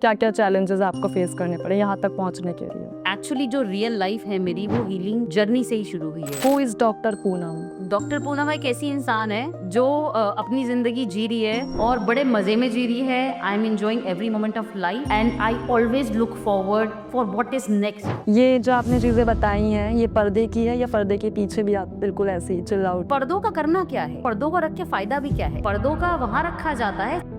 क्या क्या चैलेंजेस आपको फेस करने पड़े यहाँ तक पहुँचने के लिए? एक्चुअली जो रियल लाइफ है मेरी वो हीलिंग जर्नी से ही शुरू हुई है। Who is doctor Poonam? Doctor Poonam एक ऐसी इंसान है जो अपनी जिंदगी जी रही है और बड़े मजे में जी रही है। I am enjoying every moment of life and I always look forward for what is next. ये जो आपने चीजें बताई हैं ये पर्दे की है या पर्दे के पीछे भी आप बिल्कुल ऐसे ही चिल आउट? पर्दों का करना क्या है, पर्दों को रख के फायदा भी क्या है, पर्दों का वहाँ रखा जाता है।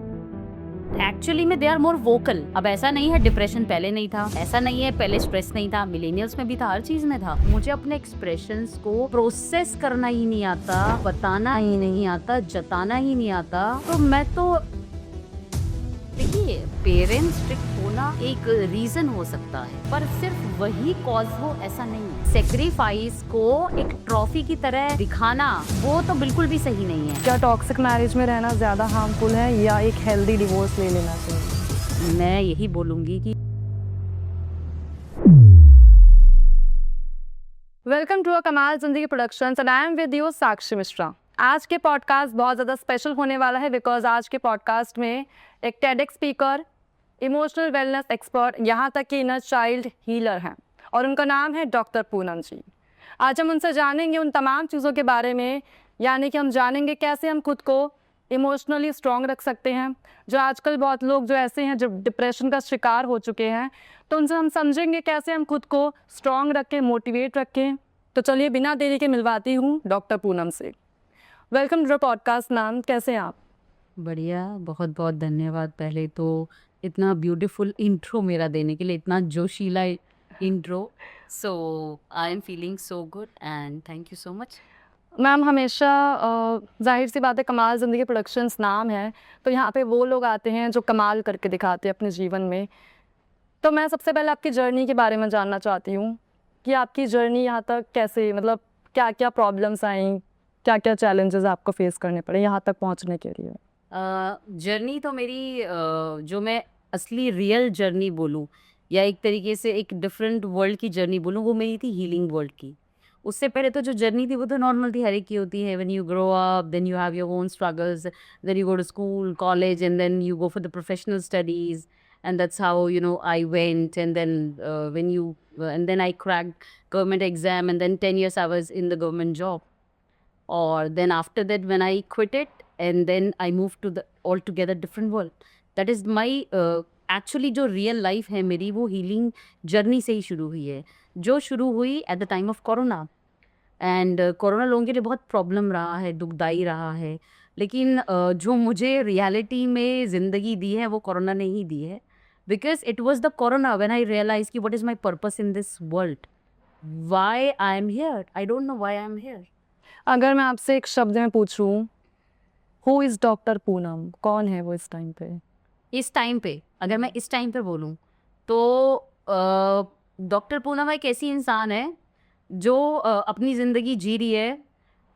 एक्चुअली में दे आर मोर वोकल। अब ऐसा नहीं है डिप्रेशन पहले नहीं था, ऐसा नहीं है पहले स्ट्रेस नहीं था, मिलेनियल्स में भी था, हर चीज में था। मुझे अपने एक्सप्रेशंस को प्रोसेस करना ही नहीं आता, बताना ही नहीं आता, जताना ही नहीं आता। तो मैं तो देखिए, पेरेंट्स स्ट्रिक्ट होना एक रीजन हो सकता है पर सिर्फ वही कॉज हो ऐसा नहीं है। सेक्रीफाइस को एक ट्रॉफी की तरह दिखाना वो तो बिल्कुल भी सही नहीं है। क्या टॉक्सिक मैरिज में रहना ज्यादा हार्मफुल है या एक हेल्दी डिवोर्स ले लेना चाहिए? मैं यही बोलूंगी कि welcome to a Kamaal Zindagi productions and I am with you Sakshi Mishra. आज के पॉडकास्ट बहुत ज़्यादा स्पेशल होने वाला है बिकॉज आज के पॉडकास्ट में एक TEDx speaker, emotional wellness expert, यहाँ तक कि इनर चाइल्ड हीलर हैं और उनका नाम है डॉक्टर पूनम जी। आज हम उनसे जानेंगे उन तमाम चीज़ों के बारे में, यानी कि हम जानेंगे कैसे हम खुद को इमोशनली स्ट्रॉन्ग रख सकते हैं। जो आजकल बहुत लोग जो ऐसे हैं जो डिप्रेशन का शिकार हो चुके हैं, तो उनसे हम समझेंगे कैसे हम खुद को स्ट्रॉन्ग रखें, मोटिवेट रखें। तो चलिए बिना देरी के मिलवाती हूँ डॉक्टर पूनम से। Welcome to the podcast ma'am, कैसे हैं आप? बढ़िया, बहुत बहुत धन्यवाद पहले तो इतना ब्यूटीफुल इंट्रो मेरा देने के लिए, इतना जोशीला intro. So I am feeling so good and thank you so much. Ma'am हमेशा जाहिर सी बात है कमाल ज़िंदगी प्रोडक्शंस नाम है, तो यहाँ पे वो लोग आते हैं जो कमाल करके दिखाते हैं अपने जीवन में। तो मैं सबसे पहले आपकी जर्नी के बारे में जानना चाहती हूँ कि आपकी जर्नी यहाँ तक कैसे, मतलब क्या क्या प्रॉब्लम्स आई, क्या क्या चैलेंजेस आपको फेस करने पड़े यहाँ तक पहुँचने के लिए? जर्नी तो मेरी जो मैं असली रियल जर्नी बोलूँ या एक तरीके से एक डिफरेंट वर्ल्ड की जर्नी बोलूँ, वो मेरी थी हीलिंग वर्ल्ड की। उससे पहले तो जो जर्नी थी वो तो नॉर्मल थी, हर एक की होती है। When you grow up then you have your own struggles, then you go to school college and then you go for the professional studies and that's how I went. And then when you and then I cracked government exam, and then 10 years I was in the government job. Or then after that when I quit it, and then I moved to the altogether different world. That is my actually जो real life है मेरी वो healing journey से ही शुरू हुई है, जो शुरू हुई at the time of corona. And corona लोगों के लिए बहुत प्रॉब्लम रहा है, दुखदाई रहा है, लेकिन जो मुझे रियलिटी में ज़िंदगी दी है वो कोरोना ने ही दी है। Because it was the corona when I realise कि what is my purpose in this world, why I am here, I don't know why I am here. अगर मैं आपसे एक शब्द में पूछूँ, हु इज़ डॉक्टर पूनम? कौन है वो इस टाइम पे? इस टाइम पे अगर मैं इस टाइम पे बोलूँ तो डॉक्टर पूनम एक ऐसी इंसान है जो अपनी ज़िंदगी जी रही है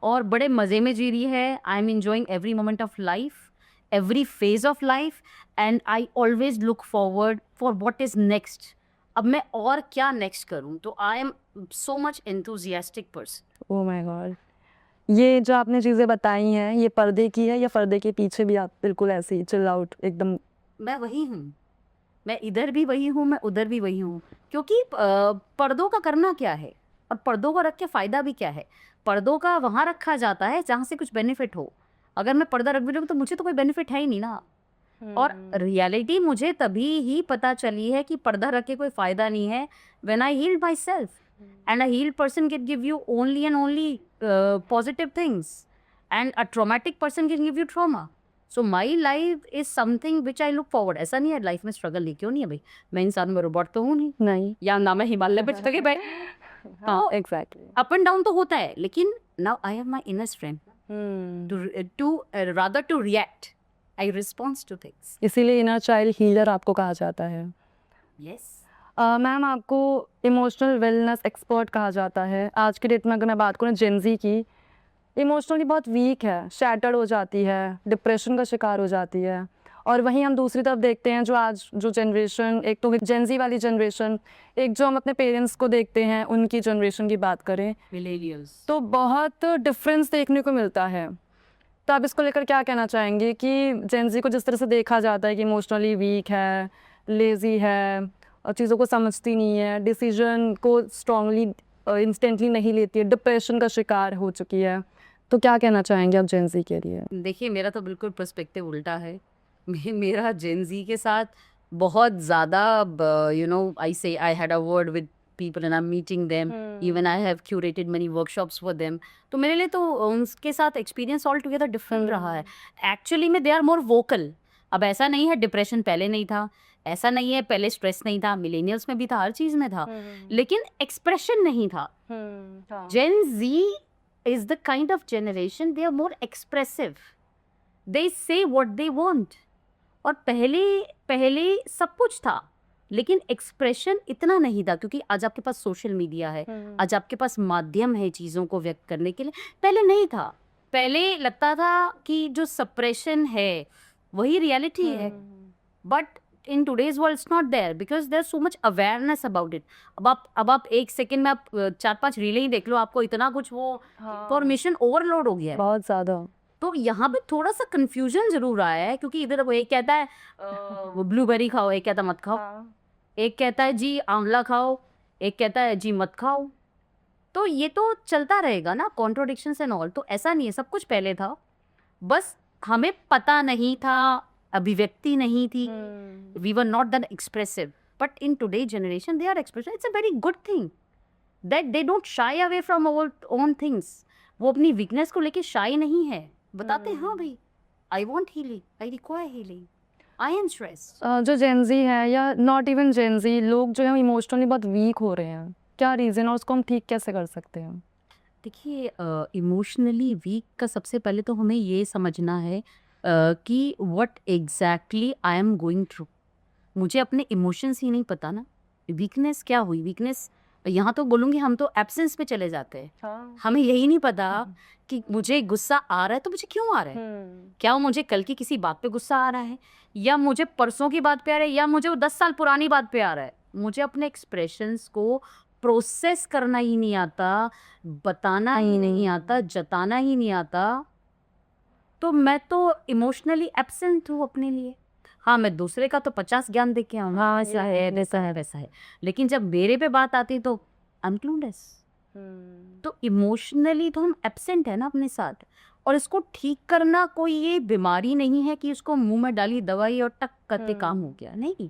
और बड़े मज़े में जी रही है। I am enjoying every moment of life, every phase of life and I always look forward for what is next. अब मैं और क्या नेक्स्ट करूँ, तो I am so much enthusiastic person. Oh my God! ये जो आपने चीज़ें बताई हैं ये पर्दे की है या पर्दे के पीछे भी आप बिल्कुल ऐसे ही चिल आउट एकदम? मैं वही हूँ, मैं इधर भी वही हूँ, मैं उधर भी वही हूँ। क्योंकि पर्दों का करना क्या है और पर्दों को रख के फ़ायदा भी क्या है। पर्दों का वहाँ रखा जाता है जहाँ से कुछ बेनिफिट हो। अगर मैं पर्दा रख भी लूँ तो मुझे तो कोई बेनिफिट है ही नहीं ना। और रियलिटी मुझे तभी ही पता चली है कि पर्दा रख के कोई फ़ायदा नहीं है, when I healed myself. And a healed person can give you only and only positive things, and a traumatic person can give you trauma. So my life is something which I look forward. ऐसा नहीं है life में struggle नहीं, क्यों नहीं है भाई, मैं इंसान में रोबोट तो हूँ नहीं, नहीं। या ना मैं हिमालय पे चढ़ के भाई। हाँ एग्जैक्टली। अप एंड डाउन तो होता है, लेकिन now I have my inner strength to rather to react, I response to things. इसीलिए इनर चाइल्ड हीलर आपको कहा जाता है। यस। मैम आपको इमोशनल वेलनेस एक्सपर्ट कहा जाता है। आज के डेट में अगर मैं बात करूँ जेनजी की, इमोशनली बहुत वीक है, शैटर्ड हो जाती है, डिप्रेशन का शिकार हो जाती है। और वहीं हम दूसरी तरफ देखते हैं जो आज जो जनरेशन, एक तो जेनजी वाली जनरेशन, एक जो हम अपने पेरेंट्स को देखते हैं उनकी जनरेशन की बात करें मिलेनियल्स। तो बहुत डिफरेंस देखने को मिलता है। तो आप इसको लेकर क्या कहना चाहेंगे कि जेनजी को जिस तरह से देखा जाता है कि इमोशनली वीक है, लेज़ी है और चीज़ों को समझती नहीं है, डिसीजन को स्ट्रांगली इंस्टेंटली नहीं लेती है, डिप्रेशन का शिकार हो चुकी है। तो क्या कहना चाहेंगे आप जेन ज़ी के लिए? देखिए मेरा तो बिल्कुल पर्सपेक्टिव उल्टा है। मेरा जेन ज़ी के साथ बहुत ज़्यादा आई से I had a word with people and I am meeting them, even I have curated many workshops for them. तो मेरे लिए तो उनके साथ एक्सपीरियंस ऑल टुगेदर डिफरेंट रहा है। एक्चुअली में दे आर मोर वोकल। अब ऐसा नहीं है डिप्रेशन पहले नहीं था, ऐसा नहीं है पहले स्ट्रेस नहीं था, मिलेनियल्स में भी था, हर चीज़ में था, लेकिन एक्सप्रेशन नहीं था। Gen Z is the kind of generation they are more expressive. They say what they want. और पहले सब कुछ था, लेकिन एक्सप्रेशन इतना नहीं था, क्योंकि आज आपके पास सोशल मीडिया है, आज आपके पास माध्यम है चीज़ों को व्यक्त करने के लिए। पहले नहीं था। पहले लगता था कि जो सप्रेशन है वही रियलिटी है, but in today's world it's not there because there's so much awareness about it. अब आप एक सेकंड में आप 4-5 रीलें ही देख लो, आपको इतना कुछ वो इंफॉर्मेशन ओवरलोड हो गया है। बहुत ज़्यादा। तो यहाँ पे थोड़ा सा कंफ्यूजन जरूर आया है, क्योंकि इधर वो एक कहता है वो ब्लूबेरी खाओ, एक कहता है मत खाओ, एक कहता है जी आंवला खाओ, एक कहता है जी मत खाओ। तो ये तो चलता रहेगा ना, कॉन्ट्रोडिक्शंस एंड ऑल। तो ऐसा नहीं है, सब कुछ पहले था, बस हमें पता नहीं था, अभिव्यक्ति नहीं थी, we were not that expressive. But in today's generation they are expressive. It's a very good thing that they don't shy away from our own things. वो अपनी वीकनेस को लेके शाई नहीं है, बताते हैं हाँ भाई I want healing, I require healing, I am stress. जो जेन ज़ी है या नॉट इवन जेन ज़ी, लोग जो है इमोशनली बहुत वीक हो रहे हैं, क्या रीज़न है, उसको हम ठीक कैसे कर सकते हैं? देखिए इमोशनली वीक का सबसे पहले तो हमें ये समझना है कि what exactly I am going through. मुझे अपने इमोशंस ही नहीं पता ना, वीकनेस क्या हुई। वीकनेस यहाँ तो बोलूँगी, हम तो एब्सेंस पे चले जाते हैं। हमें यही नहीं पता कि मुझे गुस्सा आ रहा है तो मुझे क्यों आ रहा है। क्या वो मुझे कल की किसी बात पे गुस्सा आ रहा है, या मुझे परसों की बात पे आ रहा है, या मुझे वो 10 साल पुरानी बात पे आ रहा है। मुझे अपने एक्सप्रेशंस को प्रोसेस करना ही नहीं आता, बताना ही नहीं आता, जताना ही नहीं आता, तो मैं तो इमोशनली एब्सेंट हूँ अपने लिए। हाँ, मैं दूसरे का तो 50 ज्ञान दे के आऊँ, हाँ ऐसा है वैसा है वैसा है, लेकिन जब मेरे पे बात आती तो आई एम क्लूलेस। तो इमोशनली तो हम एब्सेंट है ना अपने साथ, और इसको ठीक करना कोई ये बीमारी नहीं है कि उसको मुंह में डाली दवाई और टक करते काम हो गया। नहीं,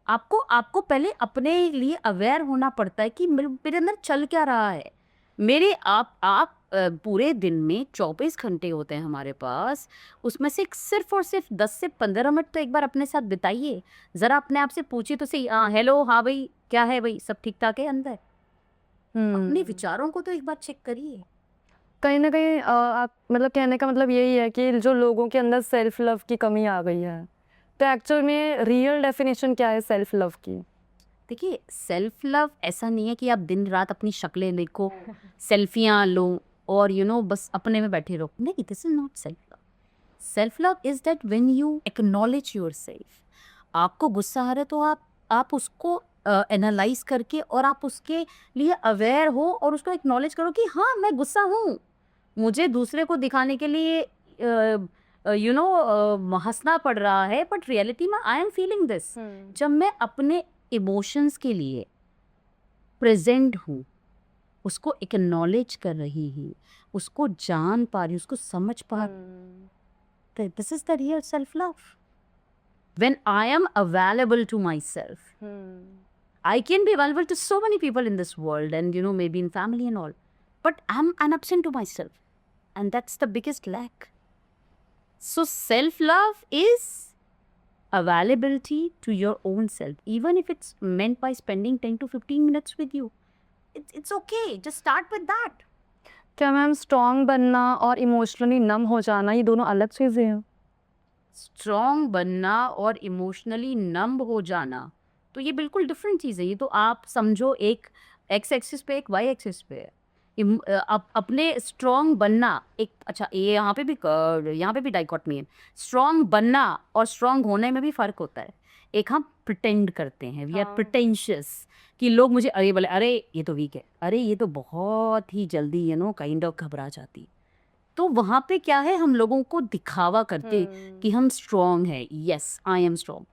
आपको पहले अपने लिए अवेयर होना पड़ता है कि मेरे अंदर चल क्या रहा है। मेरे आप पूरे दिन में 24 घंटे होते हैं हमारे पास, उसमें से सिर्फ और सिर्फ 10 से 15 मिनट तो एक बार अपने साथ बिताइए। ज़रा अपने आप से पूछिए तो सही, हेलो, हाँ भाई, क्या है भाई, सब ठीक ठाक है अंदर। अपने विचारों को तो एक बार चेक करिए। कहीं ना कहीं आप मतलब कहने का मतलब यही है कि जो लोगों के अंदर सेल्फ लव की कमी आ गई है, तो एक्चुअल में रियल डेफिनेशन क्या है सेल्फ लव की? देखिए, सेल्फ लव ऐसा नहीं है कि आप दिन रात अपनी शक्लें देखो, सेल्फियाँ लो और बस अपने में बैठे रहो। नहीं, this is not self love. Self love is that when you acknowledge yourself. आपको गुस्सा आ रहा है तो आप उसको एनालाइज करके और आप उसके लिए अवेयर हो और उसको एक्नॉलेज करो कि हाँ, मैं गुस्सा हूँ। मुझे दूसरे को दिखाने के लिए हंसना पड़ रहा है, बट रियलिटी में आई एम फीलिंग दिस। जब मैं अपने इमोशंस के लिए प्रेजेंट हूँ, उसको एक्नॉलेज कर रही हूँ, उसको जान पा रही हूँ, उसको समझ पा रही, this is the real self love. When I am available to myself, I can be available to so many people in this world and maybe in family and all, but I'm absent to myself, and that's the biggest lack. So self-love is availability to your own self, even if it's meant by spending 10 to 15 minutes with you. It's okay, just start with that. क्या ma'am strong बनना और emotionally नम हो जाना ये दोनों अलग चीज़ें हैं? स्ट्रॉन्ग बनना और इमोशनली नंब हो जाना तो ये बिल्कुल डिफरेंट चीज़ है। ये तो आप समझो एक एक्स एक्सिस पे, एक वाई एक्सिस पे है। अपने स्ट्रॉन्ग बनना एक, अच्छा ये यहाँ पे भी डाइकोटमी है। स्ट्रॉन्ग बनना और स्ट्रॉन्ग होने में भी फ़र्क होता है। एक हम प्रिटेंड करते हैं, वी आर प्रिटेंशियस, कि लोग मुझे अरे बोले, अरे ये तो वीक है, अरे ये तो बहुत ही जल्दी काइंड ऑफ घबरा जाती। तो वहाँ पे क्या है, हम लोगों को दिखावा करते कि हम स्ट्रॉन्ग है, yes I am strong,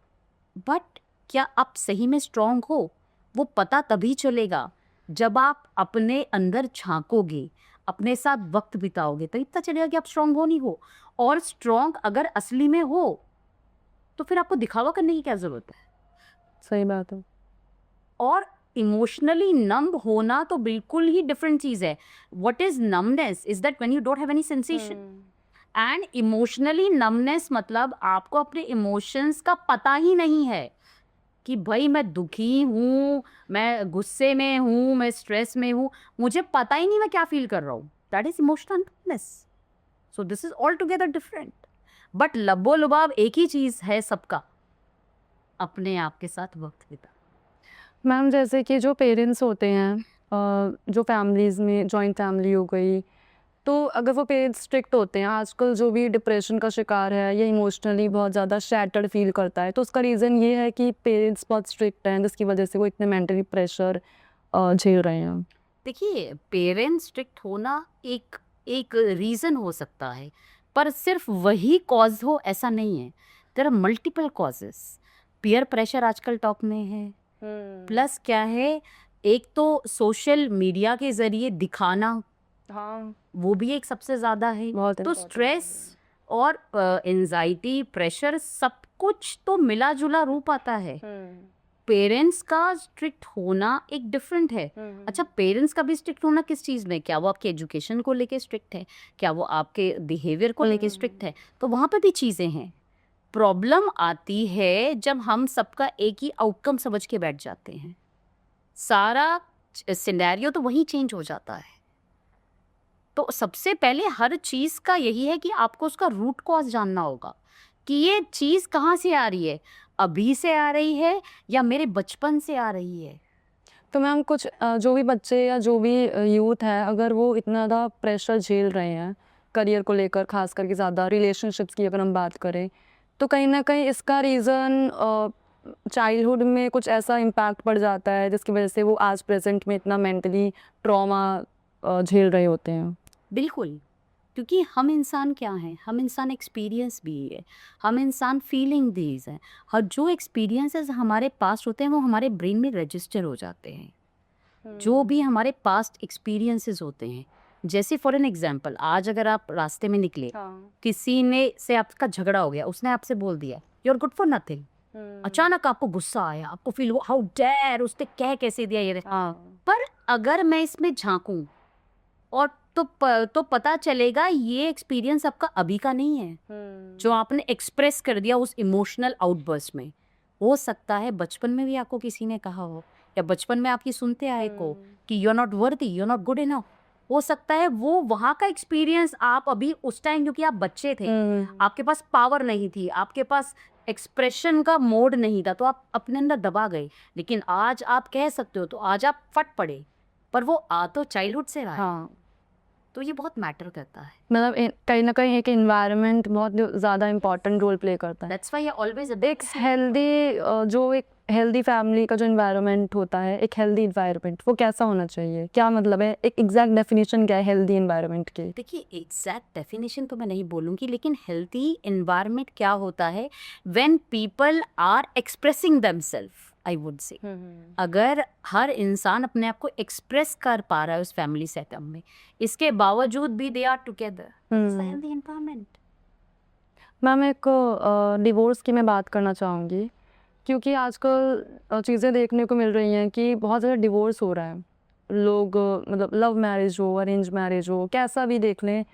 but क्या आप सही में स्ट्रांग हो, वो पता तभी चलेगा जब आप अपने अंदर झांकोगे, अपने साथ वक्त बिताओगे, तभी पता चलेगा कि आप स्ट्रांग हो नहीं हो। और स्ट्रांग अगर असली में हो तो फिर आपको दिखावा करने की क्या जरूरत है। सही बात है। और इमोशनली नम्ब होना तो बिल्कुल ही डिफरेंट चीज है। What is numbness is that when you don't have any sensation. And emotionally numbness मतलब आपको अपने इमोशंस का पता ही नहीं है कि भाई मैं दुखी हूँ, मैं गुस्से में हूँ, मैं स्ट्रेस में हूँ, मुझे पता ही नहीं मैं क्या फील कर रहा हूँ। That is emotional numbness. So this is all together different. But लबो लुबाब एक ही चीज है सबका, अपने आप के साथ वक्त बिता। मैम जैसे कि जो पेरेंट्स होते हैं जो फैमिलीज़ में जॉइंट फैमिली हो गई, तो अगर वो पेरेंट्स स्ट्रिक्ट होते हैं, आजकल जो भी डिप्रेशन का शिकार है या इमोशनली बहुत ज़्यादा शैटर्ड फील करता है, तो उसका रीज़न ये है कि पेरेंट्स बहुत स्ट्रिक्ट हैं, जिसकी वजह से वो इतने मेंटली प्रेशर झेल रहे हैं। देखिए, पेरेंट्स स्ट्रिक्ट होना एक एक रीज़न हो सकता है, पर सिर्फ वही कॉज हो ऐसा नहीं है। There are multiple causes. Peer pressure आजकल टॉप में है। प्लस क्या है, एक तो सोशल मीडिया के ज़रिए दिखाना, हाँ, वो भी एक सबसे ज़्यादा है। बहुत तो important स्ट्रेस और एंजाइटी, प्रेशर सब कुछ तो मिला-जुला रूप आता है। पेरेंट्स का स्ट्रिक्ट होना एक डिफरेंट है। अच्छा, पेरेंट्स का भी स्ट्रिक्ट होना किस चीज़ में? क्या वो आपके एजुकेशन को लेके स्ट्रिक्ट है? क्या वो आपके बिहेवियर को लेके स्ट्रिक्ट है? तो वहाँ पे भी चीज़ें हैं। प्रॉब्लम आती है जब हम सबका एक ही आउटकम समझ के बैठ जाते हैं। सारा सिनेरियो तो वहीं चेंज हो जाता है। तो सबसे पहले हर चीज़ का यही है कि आपको उसका रूट कॉज जानना होगा कि ये चीज़ कहाँ से आ रही है, अभी से आ रही है या मेरे बचपन से आ रही है। तो मैम कुछ जो भी बच्चे या जो भी यूथ है, अगर वो इतना ज़्यादा प्रेशर झेल रहे हैं करियर को लेकर, खास करके ज़्यादा रिलेशनशिप्स की अगर हम बात करें, तो कहीं ना कहीं इसका रीज़न चाइल्डहुड में कुछ ऐसा इम्पैक्ट पड़ जाता है जिसकी वजह से वो आज प्रेजेंट में इतना मेंटली ट्रॉमा झेल रहे होते हैं। बिल्कुल, क्योंकि हम इंसान क्या हैं, हम इंसान एक्सपीरियंस भी है, हम इंसान फीलिंग दीज हैं। हर जो एक्सपीरियंसेस हमारे पास होते हैं वो हमारे ब्रेन में रजिस्टर हो जाते हैं। जो भी हमारे पास्ट एक्सपीरियंसेस होते हैं, जैसे फॉर एन एग्जांपल, आज अगर आप रास्ते में निकले, किसी ने से आपका झगड़ा हो गया, उसने आपसे बोल दिया you are good for nothing, अचानक आपको गुस्सा आया, आपको फील हुआ हाउ डेयर, उसने कह कैसे दिया ये। पर अगर मैं इसमें झांकूं और तो पता चलेगा ये एक्सपीरियंस आपका अभी का नहीं है, जो आपने एक्सप्रेस कर दिया उस इमोशनल आउटबर्स्ट में। हो सकता है बचपन में भी आपको किसी ने कहा हो, या बचपन में आपकी सुनते आए को कि you are not worthy, you are not good enough. हो सकता है वो वहाँ का एक्सपीरियंस आप अभी उस टाइम, क्योंकि आप बच्चे थे, आपके पास पावर नहीं थी, आपके पास एक्सप्रेशन का मोड नहीं था, तो आप अपने अंदर दबा गए। लेकिन आज आप कह सकते हो, तो आज आप फट पड़े, पर वो आ तो चाइल्डहुड से रहा है। हाँ, तो ये बहुत मैटर करता है। मतलब कहीं ना कहीं एक इन्वायरमेंट बहुत ज़्यादा इम्पोर्टेंट रोल प्ले करता है। दैट्स व्हाई आई ऑलवेज एक हेल्दी जो एक हेल्दी फैमिली का जो इन्वायरमेंट होता है, एक हेल्दी इन्वायरमेंट वो कैसा होना चाहिए, क्या मतलब है, एक एग्जैक्ट डेफिनेशन क्या है हेल्दी इन्वायरमेंट की? देखिए, एग्जैक्ट डेफिनेशन तो मैं नहीं बोलूँगी, लेकिन हेल्दी एनवायरनमेंट क्या होता है, when people are expressing themself, I would say. अगर हर इंसान अपने आप को एक्सप्रेस कर पा रहा है उस फैमिली सेटअप में, इसके बावजूद भी they are together, healthy environment. Ma'am एक डिवोर्स की मैं बात करना चाहूँगी, क्योंकि आजकल चीज़ें देखने को मिल रही हैं कि बहुत ज़्यादा डिवोर्स हो रहा है। लोग मतलब लव मैरिज हो, अरेंज मैरिज हो, कैसा भी देख लें,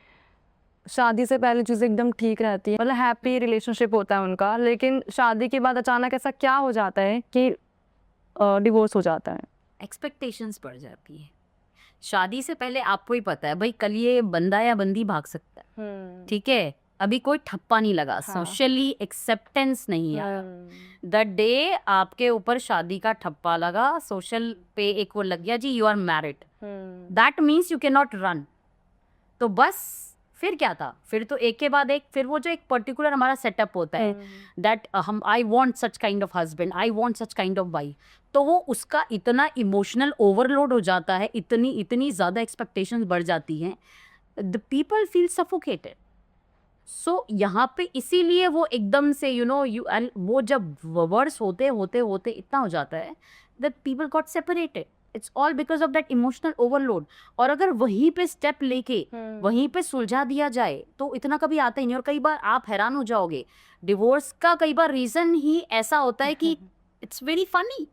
शादी से पहले चीज़ें एकदम ठीक रहती है, मतलब हैप्पी रिलेशनशिप होता है उनका, लेकिन शादी के बाद अचानक ऐसा क्या हो जाता है कि डिवोर्स हो जाता है। एक्सपेक्टेशंस बढ़ जाती है। शादी से पहले आपको ही पता है भाई कल ये बंदा या बंदी भाग सकता है, ठीक है, अभी कोई ठप्पा नहीं लगा, सोशली एक्सेप्टेंस नहीं है। द डे आपके ऊपर शादी का ठप्पा लगा, सोशल पे एक वो लग गया जी you are married, that means you can not run. तो बस फिर क्या था, फिर तो एक के बाद एक, फिर वो जो एक पर्टिकुलर हमारा सेटअप होता है दैट हम I want such kind of husband, I want such kind of wife, तो वो उसका इतना इमोशनल ओवरलोड हो जाता है, इतनी ज़्यादा एक्सपेक्टेशंस बढ़ जाती हैं, द पीपल फील सफोकेटेड। सो यहाँ पे इसीलिए वो एकदम से यू एंड वो जब वर्ड्स होते होते होते इतना हो जाता है that people got separated. It's all because of that emotional overload. और अगर वहीं पे स्टेप लेके वहीं पे सुलझा दिया जाए तो इतना कभी आता ही नहीं. और कई बार आप हैरान हो जाओगे, डिवोर्स का कई बार रीजन ही ऐसा होता है कि इट्स वेरी फनी.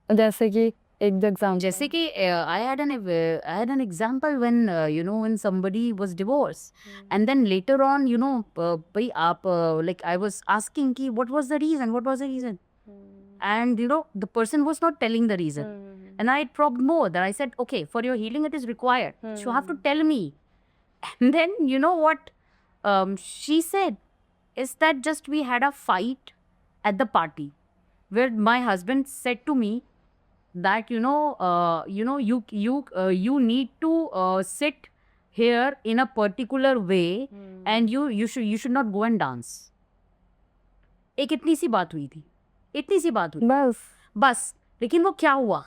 जैसे कि एक एग्जाम्पल. जैसे कि I had an example when when somebody was divorced, and then later on भाई आप like I was asking कि what was the reason, and the person was not telling the reason, and I probed more. That I said, okay, for your healing it is required, you have to tell me. And then you know what she said is that just we had a fight at the party where my husband said to me that you need to sit here in a particular way, and you should not go and dance. एक इतनी सी बात हुई थी, इतनी सी बात हुई बस. लेकिन वो क्या हुआ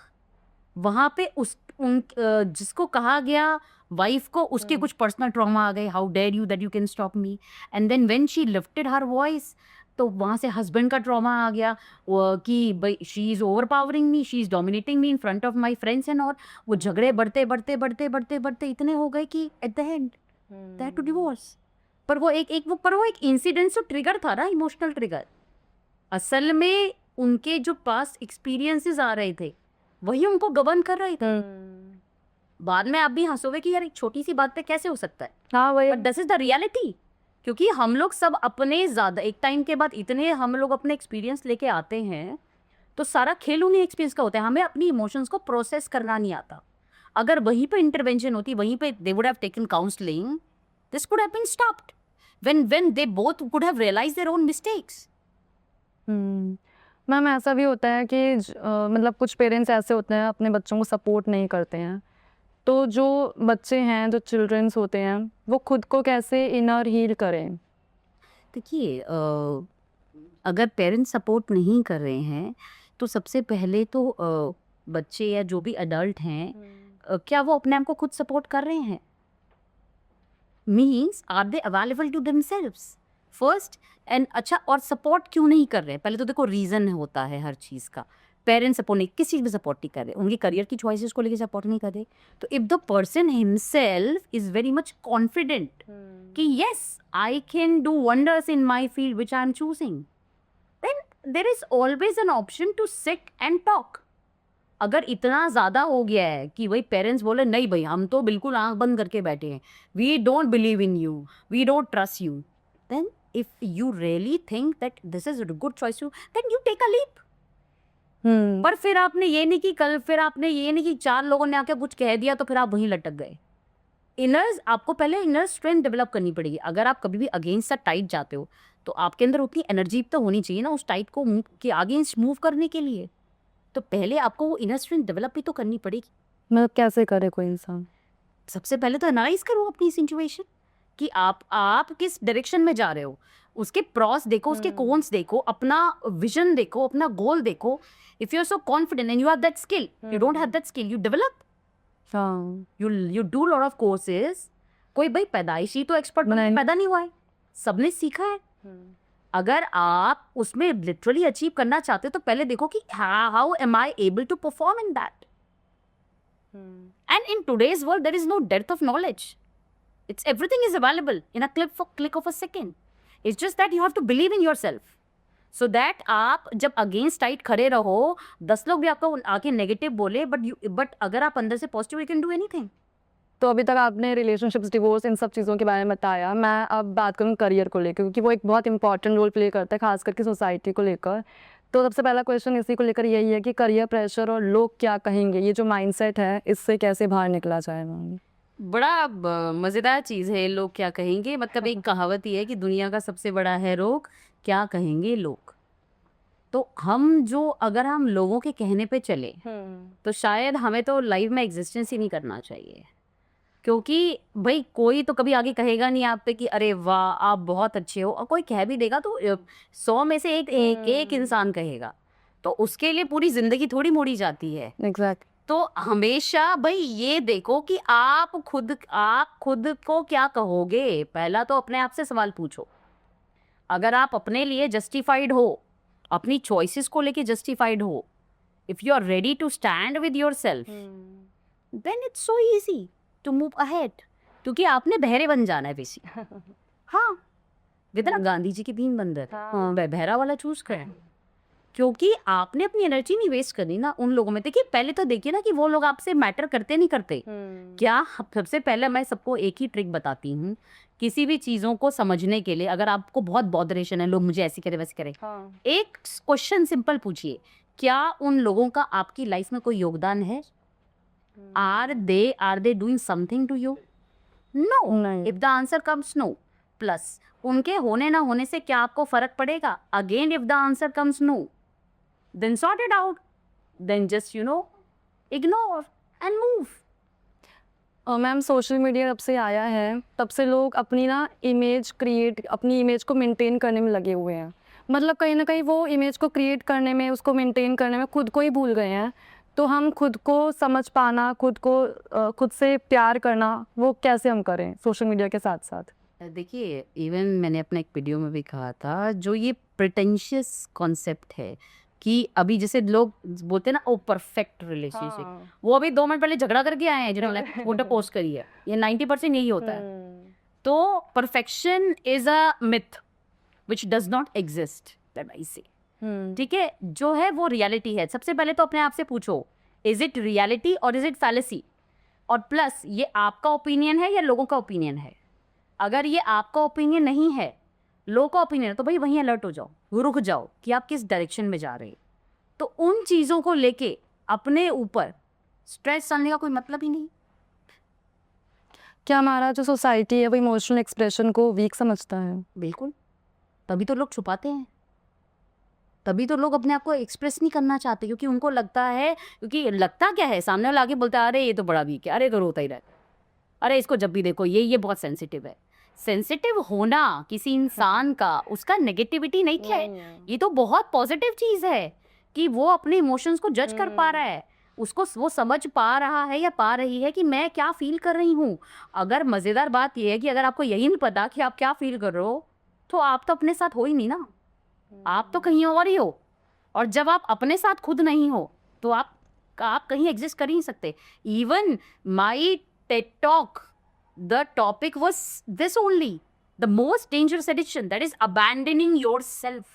वहां पे जिसको कहा गया वाइफ को, उसके कुछ पर्सनल ट्रॉमा आ गए. How dare you that you can stop me. And then when she lifted her voice, तो वहाँ से हस्बैंड का ट्रॉमा आ गया कि भाई she is over powering me, she is dominating me in front of my friends and. और वो झगड़े बढ़ते बढ़ते बढ़ते बढ़ते बढ़ते इतने हो गए कि at the end they had to divorce. पर वो एक इंसिडेंट जो ट्रिगर था ना, इमोशनल ट्रिगर, असल में उनके जो पास्ट एक्सपीरियंसेस आ रहे थे वही उनको गवर्न कर रहे थे. बाद में आप भी हंसोगे कि यार एक छोटी सी बात पे कैसे हो सकता है. हाँ वही. But this is the reality. क्योंकि हम लोग सब अपने ज़्यादा एक टाइम के बाद इतने हम लोग अपने एक्सपीरियंस लेके आते हैं, तो सारा खेल उन्हीं एक्सपीरियंस का होता है. हमें अपनी इमोशंस को प्रोसेस करना नहीं आता. अगर वहीं पे इंटरवेंशन होती, वहीं पे they would have taken counselling, this could have been stopped when they both could have realised their own mistakes. Ma'am ऐसा भी होता है कि मतलब कुछ पेरेंट्स ऐसे होते हैं अपने बच्चों को सपोर्ट नहीं करते हैं, तो जो बच्चे हैं, जो चिल्ड्रंस होते हैं, वो खुद को कैसे इनर हील करें. देखिए अगर पेरेंट्स सपोर्ट नहीं कर रहे हैं तो सबसे पहले तो बच्चे या जो भी अडल्ट हैं, क्या वो अपने आप को खुद सपोर्ट कर रहे हैं. Means are they available to themselves first. And अच्छा, और सपोर्ट क्यों नहीं कर रहे हैं, पहले तो देखो रीज़न होता है हर चीज़ का. पेरेंट्स सपोर्ट नहीं, किस चीज़ में सपोर्ट नहीं कर रहे, उनकी करियर की चॉइसेस को लेकर सपोर्ट नहीं कर रहे. तो if the person himself is very much confident कि yes I can do wonders in my field which I am choosing, then there is always an option to sit and talk. अगर इतना ज़्यादा हो गया है कि भाई पेरेंट्स बोले नहीं भाई हम तो बिल्कुल आंख बंद करके बैठे हैं, we don't believe in you, we don't trust you, then if you really think that this is a good choice you, then you take a leap. पर फिर आपने ये नहीं कि 4 लोगों ने आके कुछ कह दिया तो फिर आप वहीं लटक गए. आपको पहले इनर स्ट्रेंथ डेवलप करनी पड़ेगी. अगर आप कभी भी अगेंस्ट द टाइट जाते हो तो आपके अंदर उतनी एनर्जी तो होनी चाहिए ना उस टाइट को के अगेंस्ट मूव करने के लिए. तो पहले आपको वो इनर स्ट्रेंथ डेवलप भी तो करनी पड़ेगी. मतलब कैसे करे कोई इंसान. सबसे पहले तो एनालाइज करो अपनी सिचुएशन कि आप किस डायरेक्शन में जा रहे हो, उसके प्रॉस देखो, उसके कॉन्स देखो, अपना विजन देखो, अपना गोल देखो. If you are so confident and you have that skill, you don't have that skill, you develop, you do lot of courses. कोई भाई पैदाइशी तो एक्सपर्ट पैदा नहीं हुआ है, सबने सीखा है. अगर आप उसमें लिटरली अचीव करना चाहते हो तो पहले देखो कि how am I able to perform in that. And in today's world there is no depth of knowledge. It's everything is available in a click of a second. It's just that you have to believe in yourself. So that आप जब against tight खड़े रहो, 10 लोग भी आपको आके negative बोले, but अगर आप अंदर से positive, you can do anything. तो अभी तक आपने रिलेशनशिप्स, डिवोर्स, इन सब चीज़ों के बारे में बताया. मैं अब बात करूँ करियर को लेकर, क्योंकि वो एक बहुत इंपॉर्टेंट रोल प्ले करता है खास करके सोसाइटी को लेकर. तो सबसे पहला क्वेश्चन इसी को लेकर यही है कि करियर प्रेशर और लोग क्या कहेंगे, ये जो माइंडसेट है, इससे कैसे बाहर निकला जाए. बड़ा मज़ेदार चीज़ है लोग क्या कहेंगे. मतलब एक कहावत ही है कि दुनिया का सबसे बड़ा है रोग क्या कहेंगे लोग. तो अगर हम लोगों के कहने पे चले तो शायद हमें तो लाइफ में एग्जिस्टेंस ही नहीं करना चाहिए. क्योंकि भाई कोई तो कभी आगे कहेगा नहीं आप पे कि अरे वाह आप बहुत अच्छे हो, और कोई कह भी देगा तो 100 में से एक इंसान कहेगा, तो उसके लिए पूरी जिंदगी थोड़ी मोड़ी जाती है. एग्जैक्ट. तो हमेशा भाई ये देखो कि आप खुद को क्या कहोगे। पहला तो अपने आप से सवाल पूछो। अगर आप अपने लिए जस्टिफाइड हो, अपनी चॉइसेस को लेके जस्टिफाइड हो, if you are ready to stand with yourself, then it's so easy to move ahead. क्योंकि आपने बहरे बन जाना है बेसिक। हाँ, विद गांधी जी के 3 बंदर, हाँ। बहरा वाला चूज करें, क्योंकि आपने अपनी एनर्जी नहीं वेस्ट करनी ना उन लोगों में। देखिए पहले तो देखिए ना कि वो लोग आपसे मैटर करते नहीं करते। क्या सबसे पहले मैं सबको एक ही ट्रिक बताती हूँ किसी भी चीजों को समझने के लिए। अगर आपको बहुत बॉदरेशन है, लोग मुझे ऐसे करे वैसे करे, हाँ। एक क्वेश्चन सिंपल पूछिए, क्या उन लोगों का आपकी लाइफ में कोई योगदान है? Are they doing something to you? No. नहीं। If the answer comes no, plus उनके होने ना होने से क्या आपको फर्क पड़ेगा? Again if the answer comes no, then sort it out, then just ignore and move. Ma'am social media जब से आया है तब से लोग अपनी अपनी इमेज को मेंटेन करने में लगे हुए हैं। मतलब कहीं ना कहीं वो इमेज को क्रिएट करने में, उसको मेंटेन करने में खुद को ही भूल गए हैं। तो हम खुद को समझ पाना, खुद से प्यार करना, वो कैसे हम करें सोशल मीडिया के साथ साथ? देखिए, इवन मैंने अपने एक वीडियो में भी कहा था, जो ये प्रिटेंशियस कॉन्सेप्ट है कि अभी जैसे लोग बोलते हैं ना, ओ परफेक्ट रिलेशनशिप, वो अभी 2 मिनट पहले झगड़ा करके आए हैं जिन्होंने फोटो पोस्ट करी है। ये 90% यही होता है। तो perfection is a myth which does not exist, that I से। ठीक है, जो है वो रियलिटी है। सबसे पहले तो अपने आप से पूछो, इज इट रियलिटी और इज इट फैलेसी? और प्लस ये आपका ओपिनियन है या लोगों का ओपिनियन है? अगर ये आपका ओपिनियन नहीं है, लोगों का ओपिनियन है, तो भाई वहीं अलर्ट हो जाओ, रुक जाओ कि आप किस डायरेक्शन में जा रहे हैं। तो उन चीज़ों को लेके अपने ऊपर स्ट्रेस डालने का कोई मतलब ही नहीं। क्या हमारा जो सोसाइटी है वो इमोशनल एक्सप्रेशन को वीक समझता है? बिल्कुल, तभी तो लोग छुपाते हैं, तभी तो लोग अपने आप को एक्सप्रेस नहीं करना चाहते, क्योंकि उनको लगता है, क्योंकि लगता क्या है, सामने वाला आगे बोलता है अरे ये तो बड़ा वीक है, अरे तो रोता ही रहता है, अरे इसको जब भी देखो ये बहुत सेंसिटिव है। सेंसिटिव होना किसी इंसान का, उसका नेगेटिविटी नहीं है, ये तो बहुत पॉजिटिव चीज है कि वो अपने इमोशंस को जज कर पा रहा है, उसको वो समझ पा रहा है या पा रही है कि मैं क्या फील कर रही हूँ। अगर मजेदार बात यह है कि अगर आपको यही नहीं पता कि आप क्या फील कर रहे हो, तो आप तो अपने साथ हो ही नहीं ना, आप तो कहीं और ही हो। और जब आप अपने साथ खुद नहीं हो तो आप कहीं एग्जिस्ट कर ही नहीं सकते। Even my Ted talk, the topic was this only, the most dangerous addiction, that is abandoning yourself.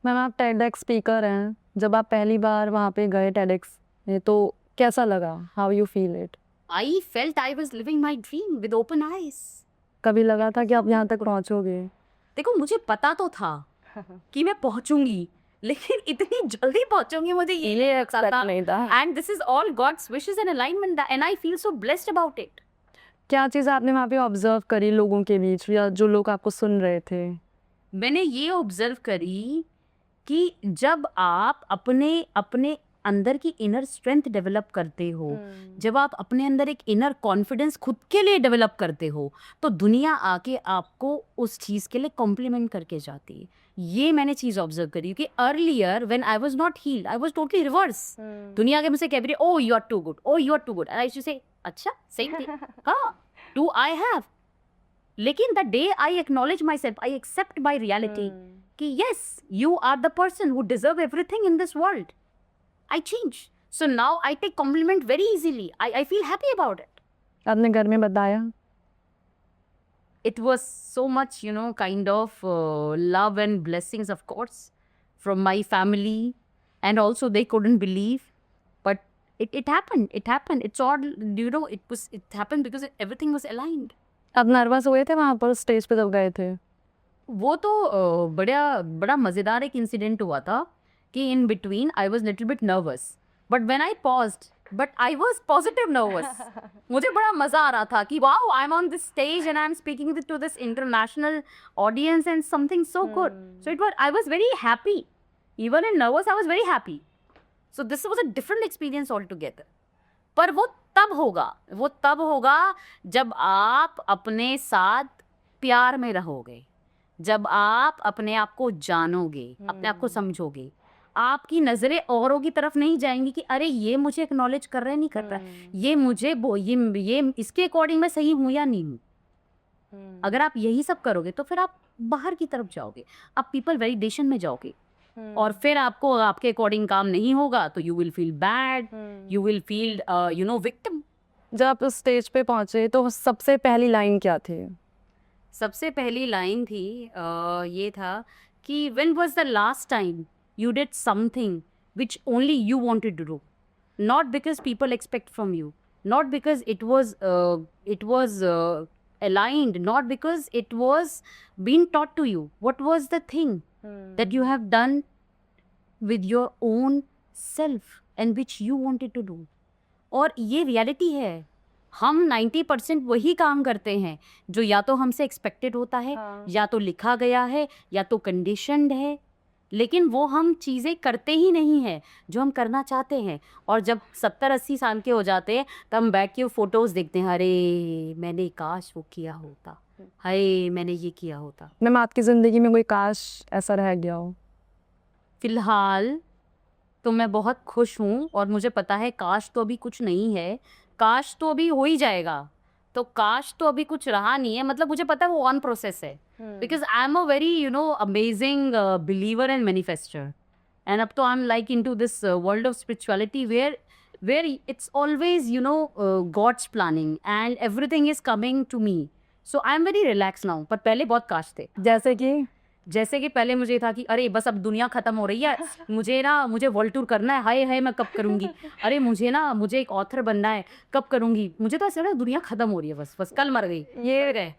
Ma'am आप TEDx स्पीकर हैं, जब आप पहली बार वहाँ पे गए TEDx में तो कैसा लगा? How you feel it? I felt I was living my dream with open eyes. कभी लगा था कि आप यहाँ तक पहुँचोगे? देखो, मुझे पता तो था कि मैं पहुंचूंगी, लेकिन इतनी जल्दी पहुंचूंगी मुझे ये नहीं एक्सपेक्ट नहीं था। And this is all God's wishes and alignment, and I feel so blessed about it. क्या चीज़ आपने वहाँ पे ऑब्जर्व करी लोगों के बीच, या जो लोग आपको सुन रहे थे? मैंने ये ऑब्जर्व करी कि जब आप अपने अंदर की इनर स्ट्रेंथ डेवलप करते हो, जब आप अपने अंदर एक इनर कॉन्फिडेंस खुद के लिए डेवलप करते हो, तो दुनिया आके आपको उस चीज़ के लिए कॉम्प्लीमेंट करके जाती है। ये मैंने चीज़ ऑब्जर्व करी कि earlier when I was not healed, I was totally reverse. दुनिया आगे मुझसे कह रही, oh you are too good, oh you are too good, and I used to say अच्छा सही थी, हाँ डू आई हैव। लेकिन the day I acknowledge myself, I accept my reality कि yes you are the person who deserve everything in this world, I change. So now I take compliment very easily. I feel happy about it. आपने घर में बताया? It was so much, kind of love and blessings, of course, from my family, and also they couldn't believe, but it happened. It happened. It's all, it happened because everything was aligned. आप nervous हुए थे वहाँ पर stage पे जब गए थे? वो तो बड़ा मज़ेदार एक इंसिडेंट हुआ था कि in between I was little bit nervous, but when I paused, but I was positive nervous. मुझे बड़ा मज़ा आ रहा था कि wow, I'm on this stage and I'm speaking to this international audience and something so good. So I was very happy. Even in nervous, I was very happy. So this was a different experience altogether. पर वो तब होगा जब आप अपने साथ प्यार में रहोगे, जब आप अपने आप को जानोगे, अपने आप को समझोगे, आपकी नज़रें औरों की तरफ नहीं जाएंगी कि अरे ये मुझे एक्नॉलेज कर रहा है नहीं कर रहा है, ये मुझे ये इसके अकॉर्डिंग मैं सही हूँ या नहीं हूँ। अगर आप यही सब करोगे तो फिर आप बाहर की तरफ जाओगे, आप पीपल वैलिडेशन में जाओगे, और फिर आपको आपके अकॉर्डिंग काम नहीं होगा तो you will feel bad, you will feel victim. जब आप उस स्टेज पे पहुंचे तो सबसे पहली लाइन क्या थी? सबसे पहली लाइन थी ये था कि when was the last time you did something which only you wanted to do, not because people expect from you, not because it was aligned, not because it was being taught to you. What was the thing that you have done with your own self and which you wanted to do? और ये reality है, हम 90% वही काम करते हैं जो या तो हमसे एक्सपेक्टेड होता है, या तो लिखा गया है, या तो कंडीशनड है, लेकिन वो हम चीज़ें करते ही नहीं हैं जो हम करना चाहते हैं। और जब 70-80 साल के हो जाते हैं तब हम बैठ के फ़ोटोज़ देखते हैं, अरे मैंने काश वो किया होता, हाय मैंने ये किया होता। मैम आपकी ज़िंदगी में कोई काश ऐसा रह गया हो? फ़िलहाल तो मैं बहुत खुश हूँ और मुझे पता है काश तो अभी कुछ नहीं है, काश तो अभी हो ही जाएगा। तो काश तो अभी कुछ रहा नहीं है, मतलब मुझे पता है वो ऑन प्रोसेस है, because I'm a very amazing believer and manifester, and up to I'm like into this world of spirituality where it's always God's planning and everything is coming to me, so I'm very relaxed now. पर पहले बहुत काश थे, जैसे कि पहले मुझे था कि अरे बस अब दुनिया खत्म हो रही है, मुझे वर्ल्ड टूर करना है, हाय मैं कब करूँगी, अरे मुझे एक ऑथर बनना है, कब करूँगी। मुझे तो ऐसा लगा दुनिया खत्म हो रही है, बस कल मर गई। ये रहे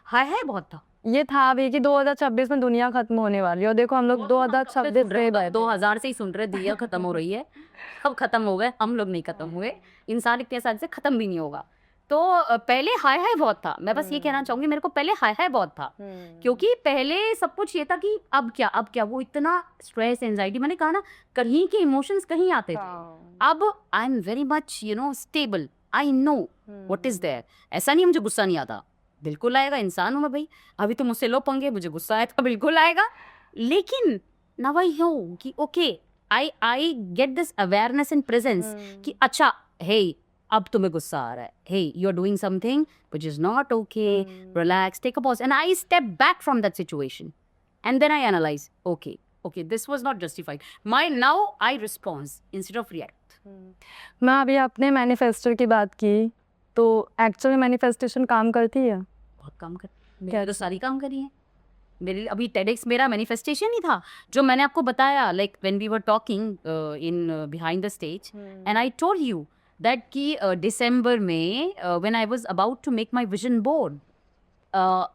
हाय बहुत था। ये था भी कि 2026 में दुनिया खत्म होने वाली है, और देखो हम लोग 2026 2000 से ही सुन रहे दुनिया खत्म हो रही है, कब खत्म हो गए, हम लोग नहीं खत्म हुए, इंसान इतने साल से खत्म भी नहीं होगा। तो पहले हाय बहुत था, मैं बस ये कहना चाहूंगी, मेरे को पहले हाय बहुत था, क्योंकि पहले सब कुछ ये था कि अब क्या वो इतना स्ट्रेस एंजाइटी, मैंने कहा ना कहीं के इमोशंस कहीं आते थे। अब I am very much stable, I know what is there. ऐसा नहीं मुझे गुस्सा नहीं आता, बिल्कुल आएगा, इंसान हूँ मैं भाई, अभी तो मुझसे लो पंगे, मुझे गुस्सा आया था बिल्कुल आएगा, लेकिन नाउ आई नो कि okay I get this awareness and presence कि अच्छा हे अब तुम्हें गुस्सा आ रहा है, hey you are doing something which is not okay, relax, take a pause, and I step back from that situation and then I analyse okay this was not justified, my now I respond instead of react. मैं अभी आपने manifester की बात की, तो actual में manifestation काम करती है? बहुत काम करती, मैंने तो सारी काम करी है। मेरे अभी TEDx मेरा मैनिफेस्टेशन ही था, जो मैंने आपको बताया, like when we were talking in behind the stage, and I told you that कि दिसंबर में when I was about to make my vision board,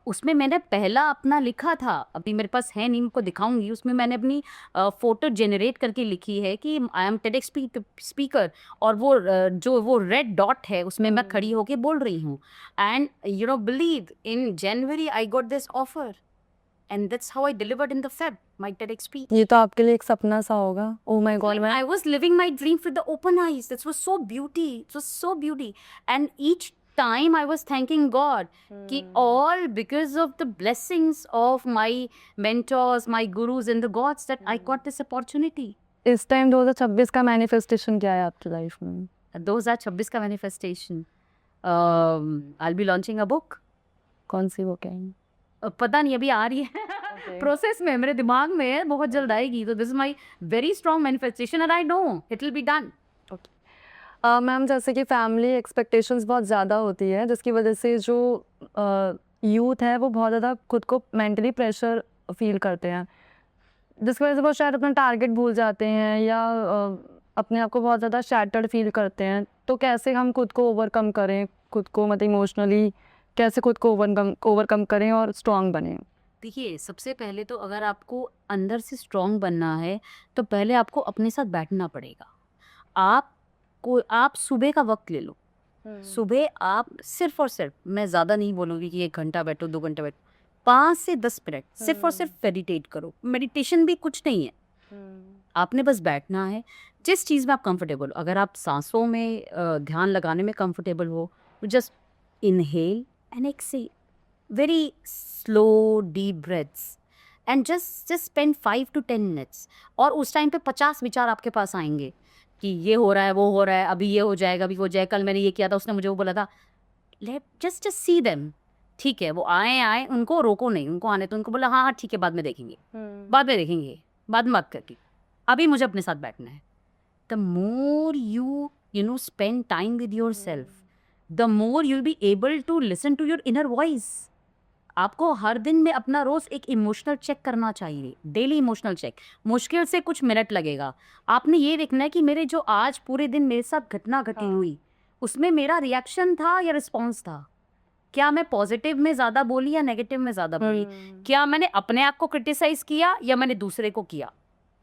उसमें मैंने पहला अपना लिखा था, अभी मेरे पास है नहीं, को दिखाऊंगी, उसमें मैंने अपनी फोटो जनरेट करके लिखी है कि आई एम TEDx स्पीकर, और वो रेड डॉट है उसमें मैं खड़ी होके बोल रही हूँ, and believe in January I got this offer and that's how I delivered in the Feb my TEDx speech. ये तो आपके लिए एक सपना सा होगा। Oh my God, I was living my dream with the open eyes. This was so beauty. It was so beauty. And each time I was thanking God कि all because of the blessings of my mentors, my gurus and the gods that I got this opportunity. इस time 2026 का manifestation क्या है आपकी life में? 2026 का manifestation, I'll be launching a book. कौन सी book है? पता नहीं, अभी आ रही है प्रोसेस में, मेरे दिमाग में है, बहुत जल्द आएगी। तो this is my very strong manifestation and I know it will be done. Ma'am जैसे कि फैमिली एक्सपेक्टेशंस बहुत ज़्यादा होती है, जिसकी वजह से जो यूथ है वो बहुत ज़्यादा खुद को मेंटली प्रेशर फील करते हैं, जिसकी वजह से वो शायद अपना टारगेट भूल जाते हैं या अपने आप को बहुत ज़्यादा शैटर्ड फील करते हैं। तो कैसे हम खुद को ओवरकम करें, खुद को मतलब इमोशनली कैसे खुद को ओवरकम करें और स्ट्रॉन्ग बने? देखिए, सबसे पहले तो अगर आपको अंदर से स्ट्रॉन्ग बनना है तो पहले आपको अपने साथ बैठना पड़ेगा। आप सुबह का वक्त ले लो, सुबह आप सिर्फ और सिर्फ, मैं ज़्यादा नहीं बोलूँगी कि 1 घंटा बैठो 2 घंटा बैठो, 5 से 10 मिनट सिर्फ और सिर्फ मेडिटेट करो। मेडिटेशन भी कुछ नहीं है, आपने बस बैठना है जिस चीज़ में आप कंफर्टेबल हो। अगर आप सांसों में ध्यान लगाने में कंफर्टेबल हो, just inhale and exhale, very slow deep breaths, and just spend 5 to 10 minutes, और उस टाइम पे 50 विचार आपके पास आएंगे कि ये हो रहा है, वो हो रहा है, अभी ये हो जाएगा, अभी वो जाएगा, कल मैंने ये किया था, उसने मुझे वो बोला था. Let just see them. ठीक है, वो आए, उनको रोको नहीं, उनको आने तो, उनको बोला हाँ हाँ ठीक है, बाद में देखेंगे, बाद में देखेंगे, बाद में बात करके, अभी मुझे अपने साथ बैठना है. The more you spend time with yourself, the more you'll be able to listen to your inner voice. आपको हर दिन में अपना रोज एक इमोशनल चेक करना चाहिए, डेली इमोशनल चेक. मुश्किल से कुछ मिनट लगेगा. आपने ये देखना है कि मेरे जो आज पूरे दिन मेरे साथ घटना घटी हुई, उसमें मेरा रिएक्शन था या रिस्पॉन्स था. क्या मैं पॉजिटिव में ज्यादा बोली या नेगेटिव में ज्यादा बोली. क्या मैंने अपने आप को क्रिटिसाइज किया या मैंने दूसरे को किया.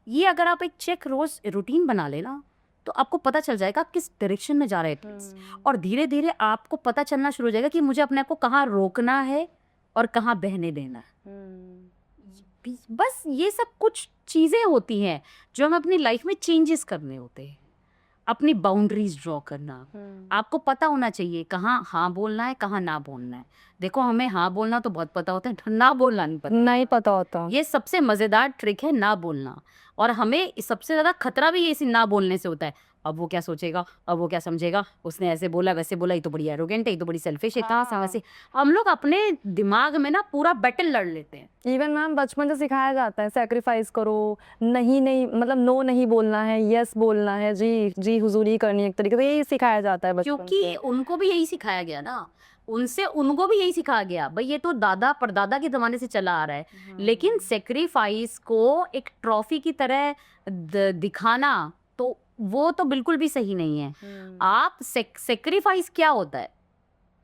ये अगर आप एक चेक रोज रूटीन बना लेना, तो आपको पता चल जाएगा आप किस डायरेक्शन में जा रहे हैं. और धीरे धीरे आपको पता चलना शुरू हो जाएगा कि मुझे अपने आप को कहाँ रोकना है और कहाँ बहने देना है. बस ये सब कुछ चीजें होती हैं जो हमें अपनी लाइफ में चेंजेस करने होते हैं. अपनी बाउंड्रीज ड्रॉ करना. आपको पता होना चाहिए कहाँ हाँ बोलना है, कहाँ ना बोलना है. देखो, हमें हाँ बोलना तो बहुत पता होता है, ना बोलना नहीं पता. नहीं पता होता. ये सबसे मजेदार ट्रिक है, ना बोलना. और हमें सबसे ज्यादा खतरा भी इसी ना बोलने से होता है. अब वो क्या सोचेगा, अब वो क्या समझेगा, उसने ऐसे बोला वैसे बोला, ये तो बड़ी एरोगेंट है, ये तो बड़ी सेल्फिश है, कहाँ वैसे. हम लोग अपने दिमाग में ना पूरा बैटल लड़ लेते हैं. इवन मैम बचपन से सिखाया जाता है सेक्रीफाइस करो, नहीं नहीं मतलब नो नहीं बोलना है, यस बोलना है, जी जी हुजूरी करनी है, एक तरीके से यही सिखाया जाता है बचपन क्योंकि से. उनको भी यही सिखाया गया ना, उनको भी यही सिखाया गया. भाई ये तो दादा परदादा के जमाने से चला आ रहा है. लेकिन सेक्रीफाइस को एक ट्रॉफी की तरह दिखाना, तो वो तो बिल्कुल भी सही नहीं है. आप सेक्रीफाइस क्या होता है,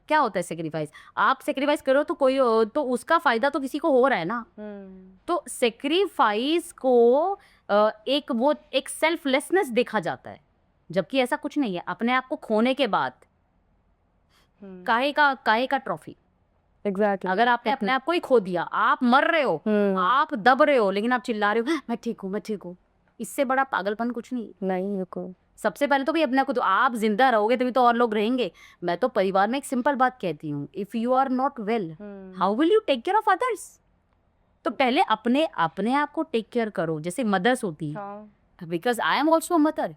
क्या होता है सेक्रीफाइस. आप सेक्रीफाइस करो तो कोई तो उसका फायदा तो किसी को हो रहा है ना. तो सेक्रीफाइस को एक सेल्फलेसनेस देखा जाता है, जबकि ऐसा कुछ नहीं है. अपने आप को खोने के बाद काहे का ट्रॉफी. एग्जैक्टली. अगर आपने अपने आप को ही खो दिया, आप मर रहे हो, आप दब रहे हो, लेकिन आप चिल्ला रहे हो "हाँ, मैं ठीक हूँ, मैं ठीक हूँ", इससे बड़ा पागलपन कुछ नहीं. नहीं बिल्कुल. सबसे पहले तो भाई अपने को, तो आप जिंदा रहोगे तभी तो और लोग रहेंगे. मैं तो परिवार में एक सिंपल बात कहती हूँ, if you are not well, how will you take care of others. तो पहले अपने आप को टेक केयर करो, जैसे मदर्स होती है. Because I am also a mother.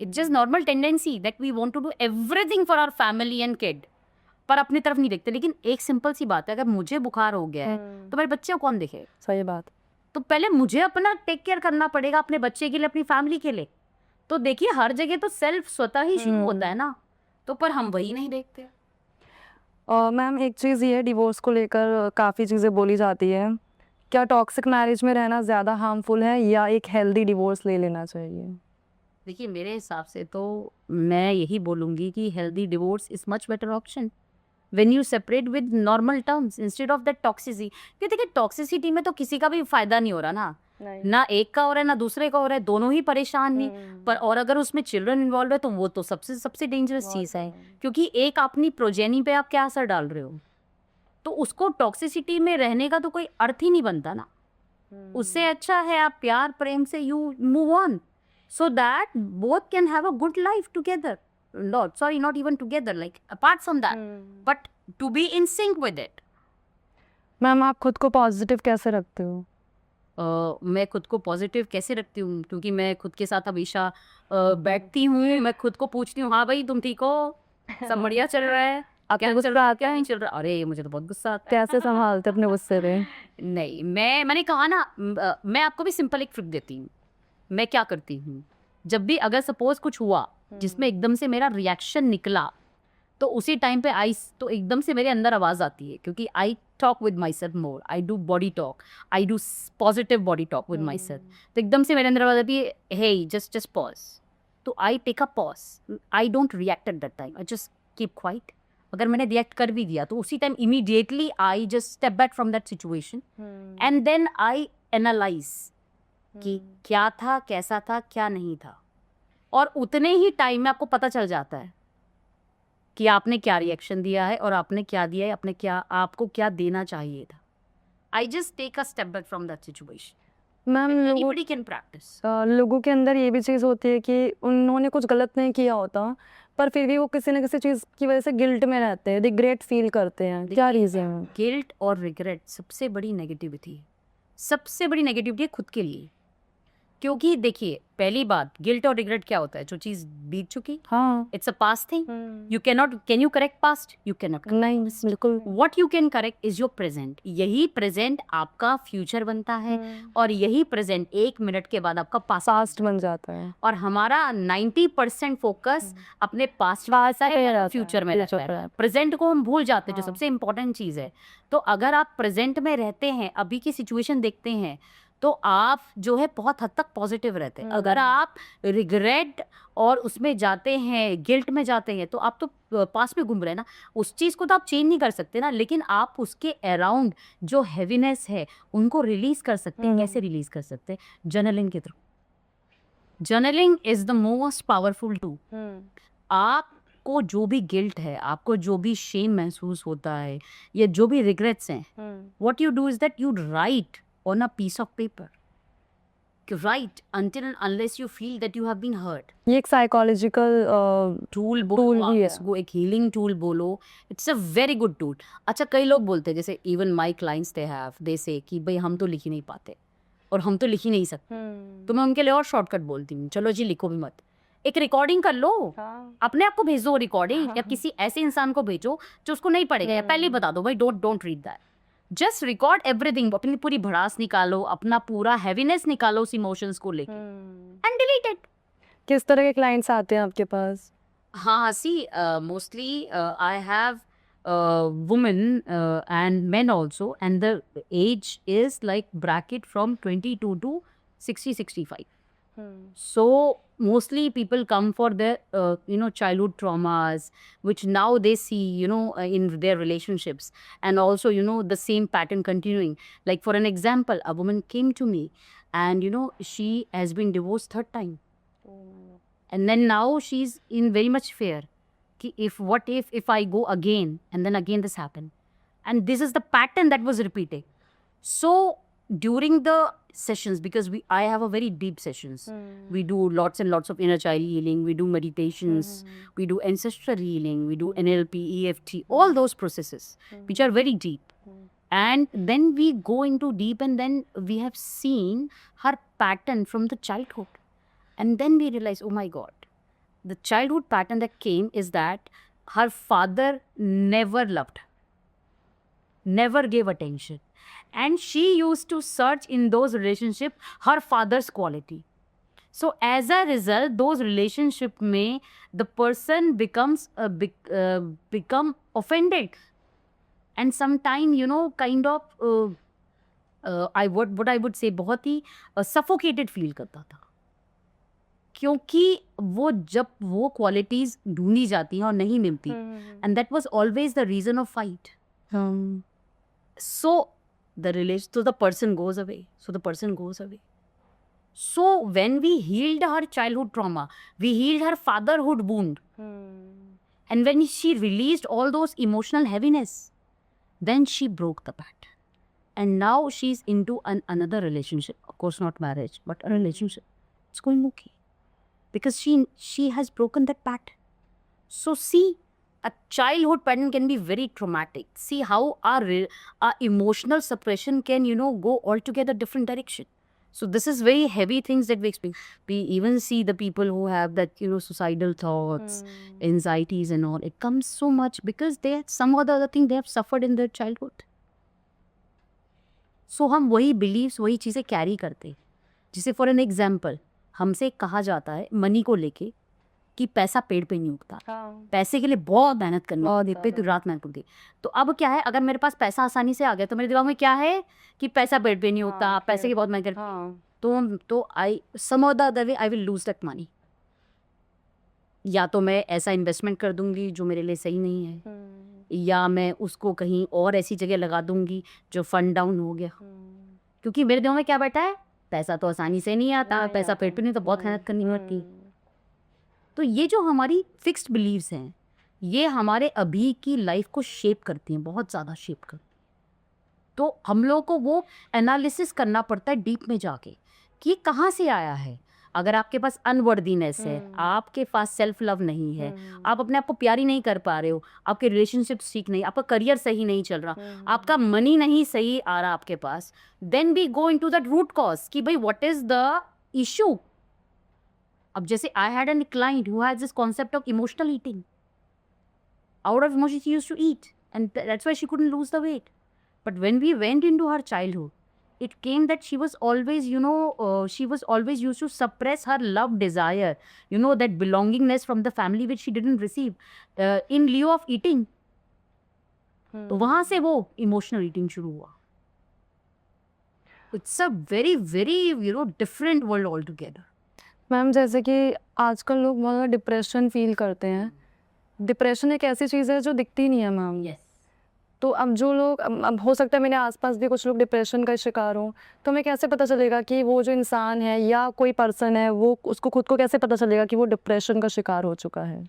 It's just normal tendency that we want to do everything for our family and kid, पर अपनी तरफ नहीं देखते. लेकिन एक सिंपल सी बात है, अगर मुझे बुखार हो गया है तो मेरे बच्चे को कौन देखे. सही बात. तो पहले मुझे अपना टेक केयर करना पड़ेगा, अपने बच्चे के लिए, अपनी फैमिली के लिए. तो देखिए, हर जगह तो सेल्फ स्वतः ही शुरू होता है ना. तो पर हम वही नहीं देखते. मैम एक चीज़ ये है, डिवोर्स को लेकर काफ़ी चीज़ें बोली जाती है. क्या टॉक्सिक मैरिज में रहना ज़्यादा हार्मफुल है या एक हेल्दी डिवोर्स ले लेना चाहिए? देखिए, मेरे हिसाब से तो मैं यही बोलूँगी कि healthy divorce is much better option when you separate with normal terms instead of that toxicity. क्योंकि देखिए, टॉक्सिसिटी में तो किसी का भी फायदा नहीं हो रहा ना. ना एक का हो रहा है, ना दूसरे का हो रहा है, दोनों ही परेशान नहीं. पर और अगर उसमें चिल्ड्रन इन्वॉल्व है तो वो तो सबसे डेंजरस चीज़ है. क्योंकि एक अपनी प्रोजेनी पे आप क्या असर डाल रहे हो. तो उसको टॉक्सिसिटी में रहने का तो कोई अर्थ ही नहीं बनता ना. उससे अच्छा है आप प्यार प्रेम से you move on, so that both can have a good life together. Not even together, like apart from that, but to be in sync with it. Ma'am आप खुद को पॉजिटिव कैसे रखते हो? मैं खुद को पॉजिटिव कैसे रखती हूँ, क्योंकि मैं खुद के साथ हमेशा बैठती हूँ. मैं खुद को पूछती हूँ, हाँ भाई तुम ठीक हो, सब बढ़िया चल रहा है, क्या चल रहा है, क्या नहीं चल रहा. अरे मुझे तो बहुत गुस्सा आता है. कैसे संभालते अपने गुस्से पे? नहीं, मैंने कहा ना, मैं आपको भी सिंपल एक ट्रिक देती हूँ. मैं क्या करती हूँ, जब भी अगर सपोज कुछ हुआ जिसमें एकदम से मेरा रिएक्शन निकला, तो उसी टाइम पे तो एकदम से मेरे अंदर आवाज आती है, क्योंकि I talk with my self more, I do body talk, I do positive body talk with my self. तो एकदम से मेरे अंदर आवाज आती है, हे जस्ट पॉज. तो I take a pause, I don't react at that time, I just keep quiet. अगर मैंने रिएक्ट कर भी दिया तो उसी time immediately I just step back from that situation and then I analyse कि क्या था, कैसा था, क्या नहीं था. और उतने ही टाइम में आपको पता चल जाता है कि आपने क्या रिएक्शन दिया है और आपने क्या दिया है, आपको क्या देना चाहिए था. I just take a step back from that situation. Ma'am anybody can practise. लोगों के अंदर ये भी चीज़ होती है कि उन्होंने कुछ गलत नहीं किया होता, पर फिर भी वो किसी न किसी चीज़ की वजह से गिल्ट में रहते हैं, रिग्रेट फील करते हैं. क्या रीज़न है? गिल्ट और रिग्रेट सबसे बड़ी नेगेटिविटी है. सबसे बड़ी नेगेटिविटी है खुद के लिए, क्योंकि देखिए पहली बात, गिल्ट और रिग्रेट क्या होता है? जो चीज बीत चुकी, हाँ it's a past thing, you can you correct past? You can not. नहीं बिल्कुल what you can correct is your present. यही प्रेजेंट आपका फ्यूचर बनता है, और यही प्रेजेंट 1 मिनट के बाद आपका पास्ट। फास्ट बन जाता है। और हमारा 90% फोकस अपने पास्ट फ्यूचर में रहता है। प्रेजेंट को हम भूल जाते हैं, जो हाँ। सबसे इम्पोर्टेंट चीज है। तो अगर आप प्रेजेंट में रहते हैं, अभी की सिचुएशन देखते हैं, तो आप जो है बहुत हद तक पॉजिटिव रहते हैं। अगर आप रिग्रेट और उसमें जाते हैं, गिल्ट में जाते हैं, तो आप तो पास में घूम रहे हैं ना, उस चीज को तो आप चेंज नहीं कर सकते ना, लेकिन आप उसके अराउंड जो हैवीनेस है उनको रिलीज कर सकते हैं। कैसे रिलीज कर सकते हैं? जर्नलिंग के through. Journaling is the most powerful tool. आपको जो भी गिल्ट है, आपको जो भी शेम महसूस होता है, या जो भी रिग्रेट्स हैं, what you do is that you right on a piece of paper. You write until and unless you feel that you have been hurt. ये एक साइकोलॉजिकल टूल बोलो, Tool भी है। इसको एक हीलिंग टूल बोलो। It's a very good tool. अच्छा, कई लोग बोलते हैं, जैसे इवन माई क्लाइंट्स दे से कि भाई हम तो लिख ही नहीं पाते और हम तो लिख ही नहीं सकते, तो मैं उनके लिए और शॉर्टकट बोलती हूँ, चलो जी लिखो भी मत, एक रिकॉर्डिंग कर लो, अपने आप को भेजो रिकॉर्डिंग, या किसी ऐसे इंसान को भेजो जो उसको नहीं पड़ेगा, या पहले ही बता दो भाई don't read that, just record everything. अपनी पूरी भड़ास निकालो, अपना पूरा हैवीनेस निकालो उस इमोशंस को लेके, एंड डिलीट इट। किस तरह के क्लाइंट्स आते हैं आपके पास? हाँ, see mostly I have women and men also, and the age is like bracket from 22 to 60-65. So mostly people come for their childhood traumas, which now they see in their relationships, and also the same pattern continuing. Like for an example, a woman came to me and she has been divorced 3rd time, and then now she's in very much fear. What if I go again and then again this happened, and this is the pattern that was repeating. So during the sessions, because I have a very deep sessions, we do lots and lots of inner child healing, we do meditations, we do ancestral healing, we do NLP, EFT, all those processes which are very deep. And then we go into deep, and then we have seen her pattern from the childhood, and then we realize, oh my God, the childhood pattern that came is that her father never loved, never gave attention, and she used to search in those relationships her father's quality. So as a result, those relationship में the person becomes become offended, and sometime kind of what I would say बहुत ही suffocated feel करता था, क्योंकि जब वो qualities ढूंढी जाती हैं और नहीं मिलती, and that was always the reason of fight. So the person goes away. So when we healed her childhood trauma, we healed her fatherhood wound, and when she released all those emotional heaviness, then she broke the pattern, and now she's into another relationship, of course not marriage, but a relationship. It's going okay because she has broken that pattern. So see, a childhood pattern can be very traumatic. See how our emotional suppression can go altogether different direction. So this is very heavy things that we experience. We even see the people who have that suicidal thoughts, anxieties and all. It comes so much because they had some or the other thing they have suffered in their childhood. So हम वही beliefs, वही चीज़ें carry करते. जिसे for an example, हमसे कहा जाता है मनी को लेके कि पैसा पेड़ पे नहीं उगता, पैसे के लिए बहुत मेहनत करनी होती है, तो रात मेहनत करती. तो अब क्या है, अगर मेरे पास पैसा आसानी से आ गया तो मेरे दिमाग में क्या है कि पैसा पेड़ पे नहीं उगता, पैसे की बहुत मेहनत करती. तो आई सम और the other way I will lose that money. या तो मैं ऐसा इन्वेस्टमेंट कर दूंगी जो मेरे लिए सही नहीं है, या मैं उसको कहीं और ऐसी जगह लगा दूंगी जो फंड डाउन हो गया, क्योंकि मेरे दिमाग में क्या बैठा है, पैसा तो आसानी से नहीं आता, पैसा पेड़ पे नहीं तो बहुत मेहनत करनी होती. तो ये जो हमारी फिक्स्ड बिलीव्स हैं, ये हमारे अभी की लाइफ को शेप करती हैं, बहुत ज़्यादा शेप करती हैं. तो हम लोगों को वो एनालिसिस करना पड़ता है डीप में जाके कि कहाँ से आया है. अगर आपके पास अनवर्दीनेस है, आपके पास सेल्फ लव नहीं है, आप अपने आप को प्यार ही नहीं कर पा रहे हो, आपके रिलेशनशिप ठीक नहीं, आपका करियर सही नहीं चल रहा, आपका मनी नहीं सही आ रहा आपके पास, then we go into that root cause कि भाई व्हाट इज द इशू. अब जैसे I had an client who has this concept of emotional eating. Out of emotion she used to eat, and that's why she couldn't lose the weight. But when we went into her childhood, it came that she was always, she was always used to suppress her love desire, that belongingness from the family which she didn't receive, in lieu of eating. तो वहाँ से वो emotional eating शुरू हुआ. It's a very very different world all together. Ma'am जैसे कि आजकल लोग बहुत ज़्यादा डिप्रेशन फील करते हैं. डिप्रेशन एक ऐसी चीज़ है जो दिखती नहीं है मैम. तो अब जो लोग अब हो सकता है मेरे आसपास भी कुछ लोग डिप्रेशन का शिकार हों, तो हमें कैसे पता चलेगा कि वो जो इंसान है या कोई पर्सन है वो उसको खुद को कैसे पता चलेगा कि वो डिप्रेशन का शिकार हो चुका है?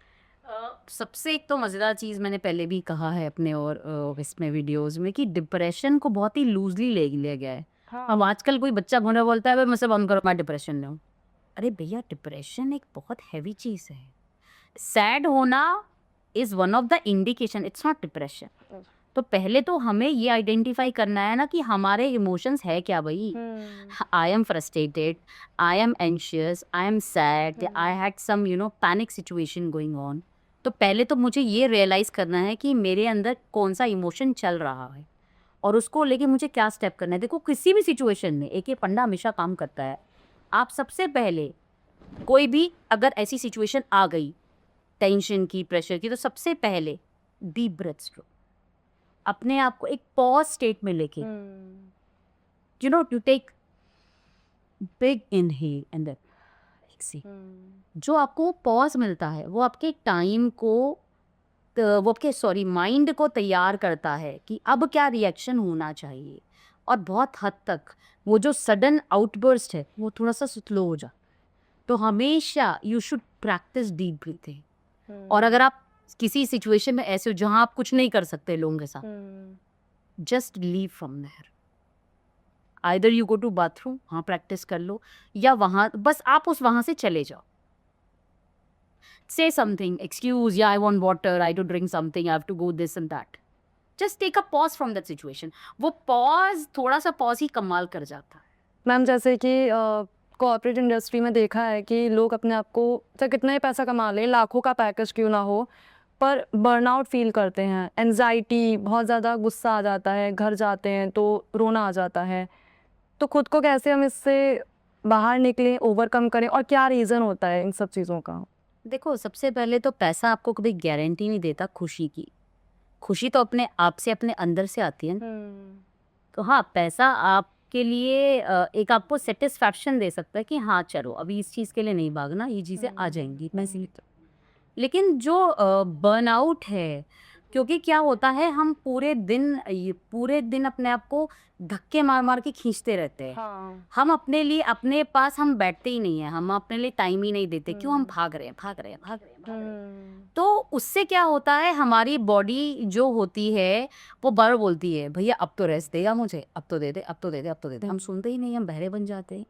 सबसे एक तो मज़ेदार चीज़ मैंने पहले भी कहा है अपने और इसमें वीडियोस में कि डिप्रेशन को बहुत ही लूजली ले लिया गया है. अब आजकल कोई बच्चा घोड़ा बोलता है भाई मुझसे बंद करो मैं डिप्रेशन में हूँ. अरे भैया डिप्रेशन एक बहुत हैवी चीज़ है. सैड होना is one of the indication, it's not depression. तो पहले तो हमें ये आइडेंटिफाई करना है ना कि हमारे इमोशंस है क्या भाई. I am frustrated, I am anxious, I am sad, I had some panic situation going on. तो पहले तो मुझे ये रियलाइज़ करना है कि मेरे अंदर कौन सा इमोशन चल रहा है और उसको लेके मुझे क्या स्टेप करना है. देखो किसी भी सिचुएशन में एक ये फंडा हमेशा काम करता है. आप सबसे पहले कोई भी अगर ऐसी सिचुएशन आ गई टेंशन की, प्रेशर की, तो सबसे पहले डीप ब्रेथ्स लो. अपने आप को एक पॉज स्टेट में लेके to take big inhale and then exhale. जो आपको पॉज मिलता है वो आपके टाइम को वो आपके माइंड को तैयार करता है कि अब क्या रिएक्शन होना चाहिए. और बहुत हद तक वो जो सडन आउटबर्स्ट है वो थोड़ा सा स्लो हो जाए. तो हमेशा you should practice deep breathing. और अगर आप किसी सिचुएशन में ऐसे हो जहां आप कुछ नहीं कर सकते लोगों के साथ, just leave from there. Either you go to bathroom, हाँ प्रैक्टिस कर लो, या वहां बस आप वहां से चले जाओ. से समथिंग, एक्सक्यूज, या I want water, I to drink something, I have to go this and that. Just take a pause from that situation. वो पॉज, थोड़ा सा पॉज ही कमाल कर जाता है. मैम जैसे कि कॉर्पोरेट इंडस्ट्री में देखा है कि लोग अपने आप को चाहे कितना ही पैसा कमा लें, लाखों का पैकेज क्यों ना हो, पर बर्नआउट फील करते हैं. एंजाइटी, बहुत ज़्यादा गुस्सा आ जाता है, घर जाते हैं तो रोना आ जाता है. तो खुद को कैसे हम इससे बाहर निकलें, ओवरकम करें, और क्या रीज़न होता है इन सब चीज़ों का? देखो सबसे पहले तो पैसा आपको कभी गारंटी नहीं देता खुशी की. खुशी तो अपने आप से, अपने अंदर से आती है. तो हाँ, पैसा आपके लिए एक आपको सेटिस्फैक्शन दे सकता है कि हाँ चलो अभी इस चीज़ के लिए नहीं भागना, ये चीज़ें आ जाएंगी, मैं इसीलिए. लेकिन जो बर्नआउट है, क्योंकि क्या होता है हम पूरे दिन अपने आप को धक्के मार मार के खींचते रहते हैं. हम अपने लिए अपने पास हम बैठते ही नहीं है, हम अपने लिए टाइम ही नहीं देते. क्यों? हम भाग रहे हैं. तो उससे क्या होता है, हमारी बॉडी जो होती है वो बार बोलती है भैया अब तो रेस्ट देगा मुझे, अब तो दे दे, अब तो दे दे, अब तो दे दे. हम सुनते ही नहीं, हम बहरे बन जाते हैं.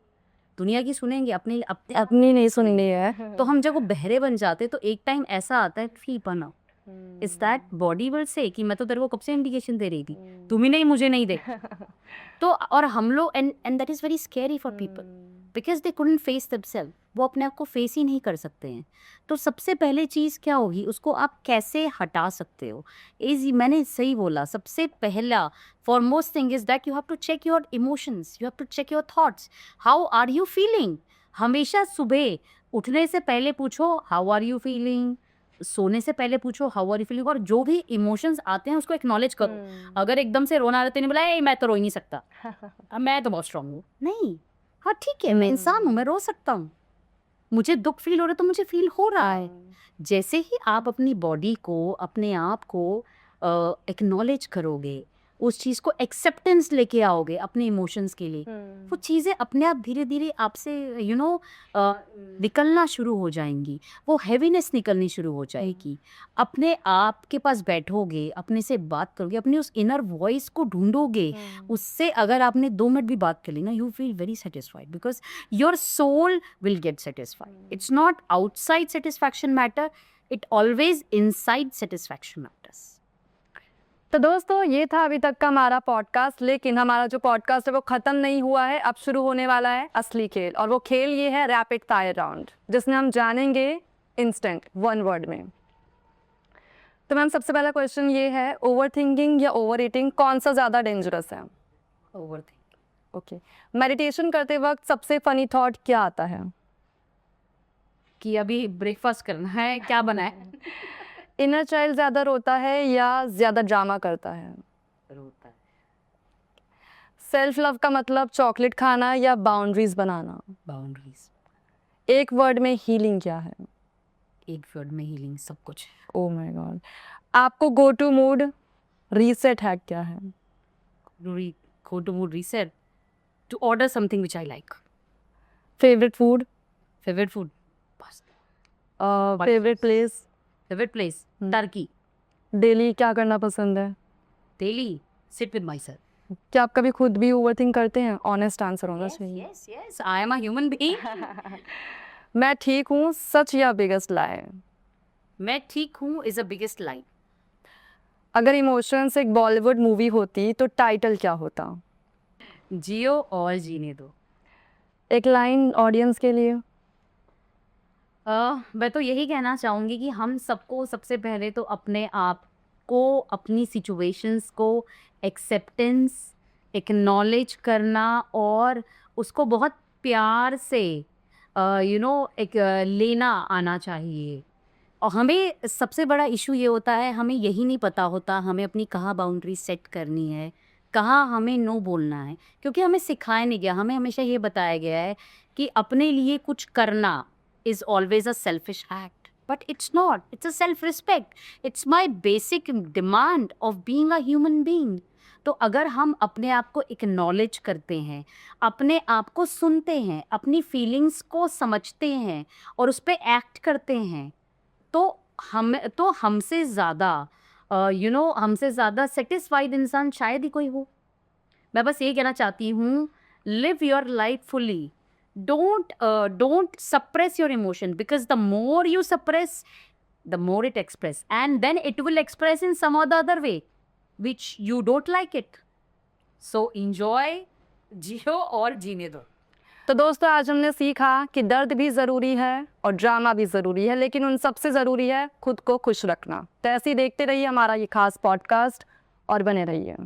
दुनिया की सुनेंगे, अपनी नहीं सुननी है. तो हम जब वो बहरे बन जाते तो एक टाइम ऐसा आता है फील बना is that body will say कि मैं तो तेरे को कब से इंडिकेशन दे रही थी, तुम ही नहीं, मुझे नहीं दे. तो और हम लोग and that is very scary for people because they couldn't face themself. वो अपने आप को फेस ही नहीं कर सकते हैं. तो सबसे पहले चीज़ क्या होगी, उसको आप कैसे हटा सकते हो. मैंने सही बोला, सबसे पहला foremost thing is that you have to check your emotions, you have to check your thoughts. How are you feeling. हमेशा सुबह उठने से पहले पूछो हाउ आर यू फीलिंग, सोने से पहले पूछो हाउ आर यू फीलिंग. और जो भी इमोशंस आते हैं उसको एक्नॉलेज करो. अगर एकदम से रोना आ रहा तो नहीं बोला ए मैं तो रो ही नहीं सकता, अब मैं तो बहुत स्ट्रांग हूँ. नहीं, हाँ ठीक है, मैं इंसान हूँ, मैं रो सकता हूँ. मुझे दुख फील हो रहा है तो मुझे फील हो रहा है. जैसे ही आप अपनी बॉडी को, अपने आप को एक्नॉलेज करोगे, उस चीज़ को एक्सेप्टेंस लेके आओगे अपने इमोशंस के लिए, वो चीज़ें अपने आप धीरे धीरे आपसे निकलना शुरू हो जाएंगी, वो हैवीनेस निकलनी शुरू हो जाएगी। अपने आप के पास बैठोगे, अपने से बात करोगे, अपनी उस इनर वॉइस को ढूंढोगे, उससे अगर आपने 2 मिनट भी बात कर ली ना, you feel very satisfied because your soul will get satisfied. It's not outside satisfaction matter, it always inside satisfaction matters. तो दोस्तों ये था अभी तक का हमारा पॉडकास्ट, लेकिन हमारा जो पॉडकास्ट है वो ख़त्म नहीं हुआ है। अब शुरू होने वाला है असली खेल, और वो खेल ये है रैपिड फायर राउंड, जिसमें हम जानेंगे इंस्टेंट 1 वर्ड में। तो मैम सबसे पहला क्वेश्चन ये है, ओवर थिंकिंग या ओवर ईटिंग कौन सा ज़्यादा डेंजरस है? ओवरथिंकिंग। ओके। मेडिटेशन करते वक्त सबसे फनी थॉट क्या आता है? कि अभी ब्रेकफास्ट करना है, क्या बना है? इनर चाइल्ड ज़्यादा रोता है या ज़्यादा ड्रामा करता है? रोता है। सेल्फ लव का मतलब चॉकलेट खाना या बाउंड्रीज बनाना? बाउंड्रीज। एक वर्ड में हीलिंग क्या है? एक वर्ड में हीलिंग सब कुछ। Oh my God. आपको go to mood reset hack क्या है? Go to mood reset to order something which I like. Favourite food? Favorite food? Pasta. Favourite place? Favorite place? Turkey. Daily क्या करना पसंद है? Daily sit with myself. क्या आप कभी खुद भी ओवरथिंक करते हैं? ऑनेस्ट आंसर होना चाहिए। Yes. I am a human being. मैं ठीक हूँ सच या बिगेस्ट लाई? मैं ठीक हूँ is a biggest lie. अगर इमोशंस एक बॉलीवुड मूवी होती तो टाइटल क्या होता? जियो और जीने दो। एक लाइन ऑडियंस के लिए। मैं तो यही कहना चाहूँगी कि हम सबको सबसे पहले तो अपने आप को, अपनी सिचुएशंस को एक्सेप्टेंस, एक्नॉलेज करना और उसको बहुत प्यार से लेना आना चाहिए। और हमें सबसे बड़ा इशू ये होता है, हमें यही नहीं पता होता हमें अपनी कहाँ बाउंड्री सेट करनी है, कहाँ हमें नो बोलना है, क्योंकि हमें सिखाया नहीं गया। हमें हमेशा ये बताया गया है कि अपने लिए कुछ करना is always a selfish act, but it's not. It's a self-respect. It's my basic demand of being a human being. तो अगर हम अपने आप को एक्नॉलेज करते हैं, अपने आप को सुनते हैं, अपनी फीलिंग्स को समझते हैं और उस पर एक्ट करते हैं, तो हमसे ज़्यादा हमसे ज़्यादा सेटिस्फाइड इंसान शायद ही कोई हो। मैं बस ये कहना चाहती हूँ, live your life fully. Don't suppress your emotion, because the more you suppress, the more it express, and then it will express in some other way which you don't like it. So enjoy, जियो और जीने दो। तो दोस्तों आज हमने सीखा कि दर्द भी ज़रूरी है और ड्रामा भी ज़रूरी है, लेकिन उन सबसे ज़रूरी है खुद को खुश रखना। तो ऐसे ही देखते रहिए हमारा ये खास पॉडकास्ट और बने रहिए।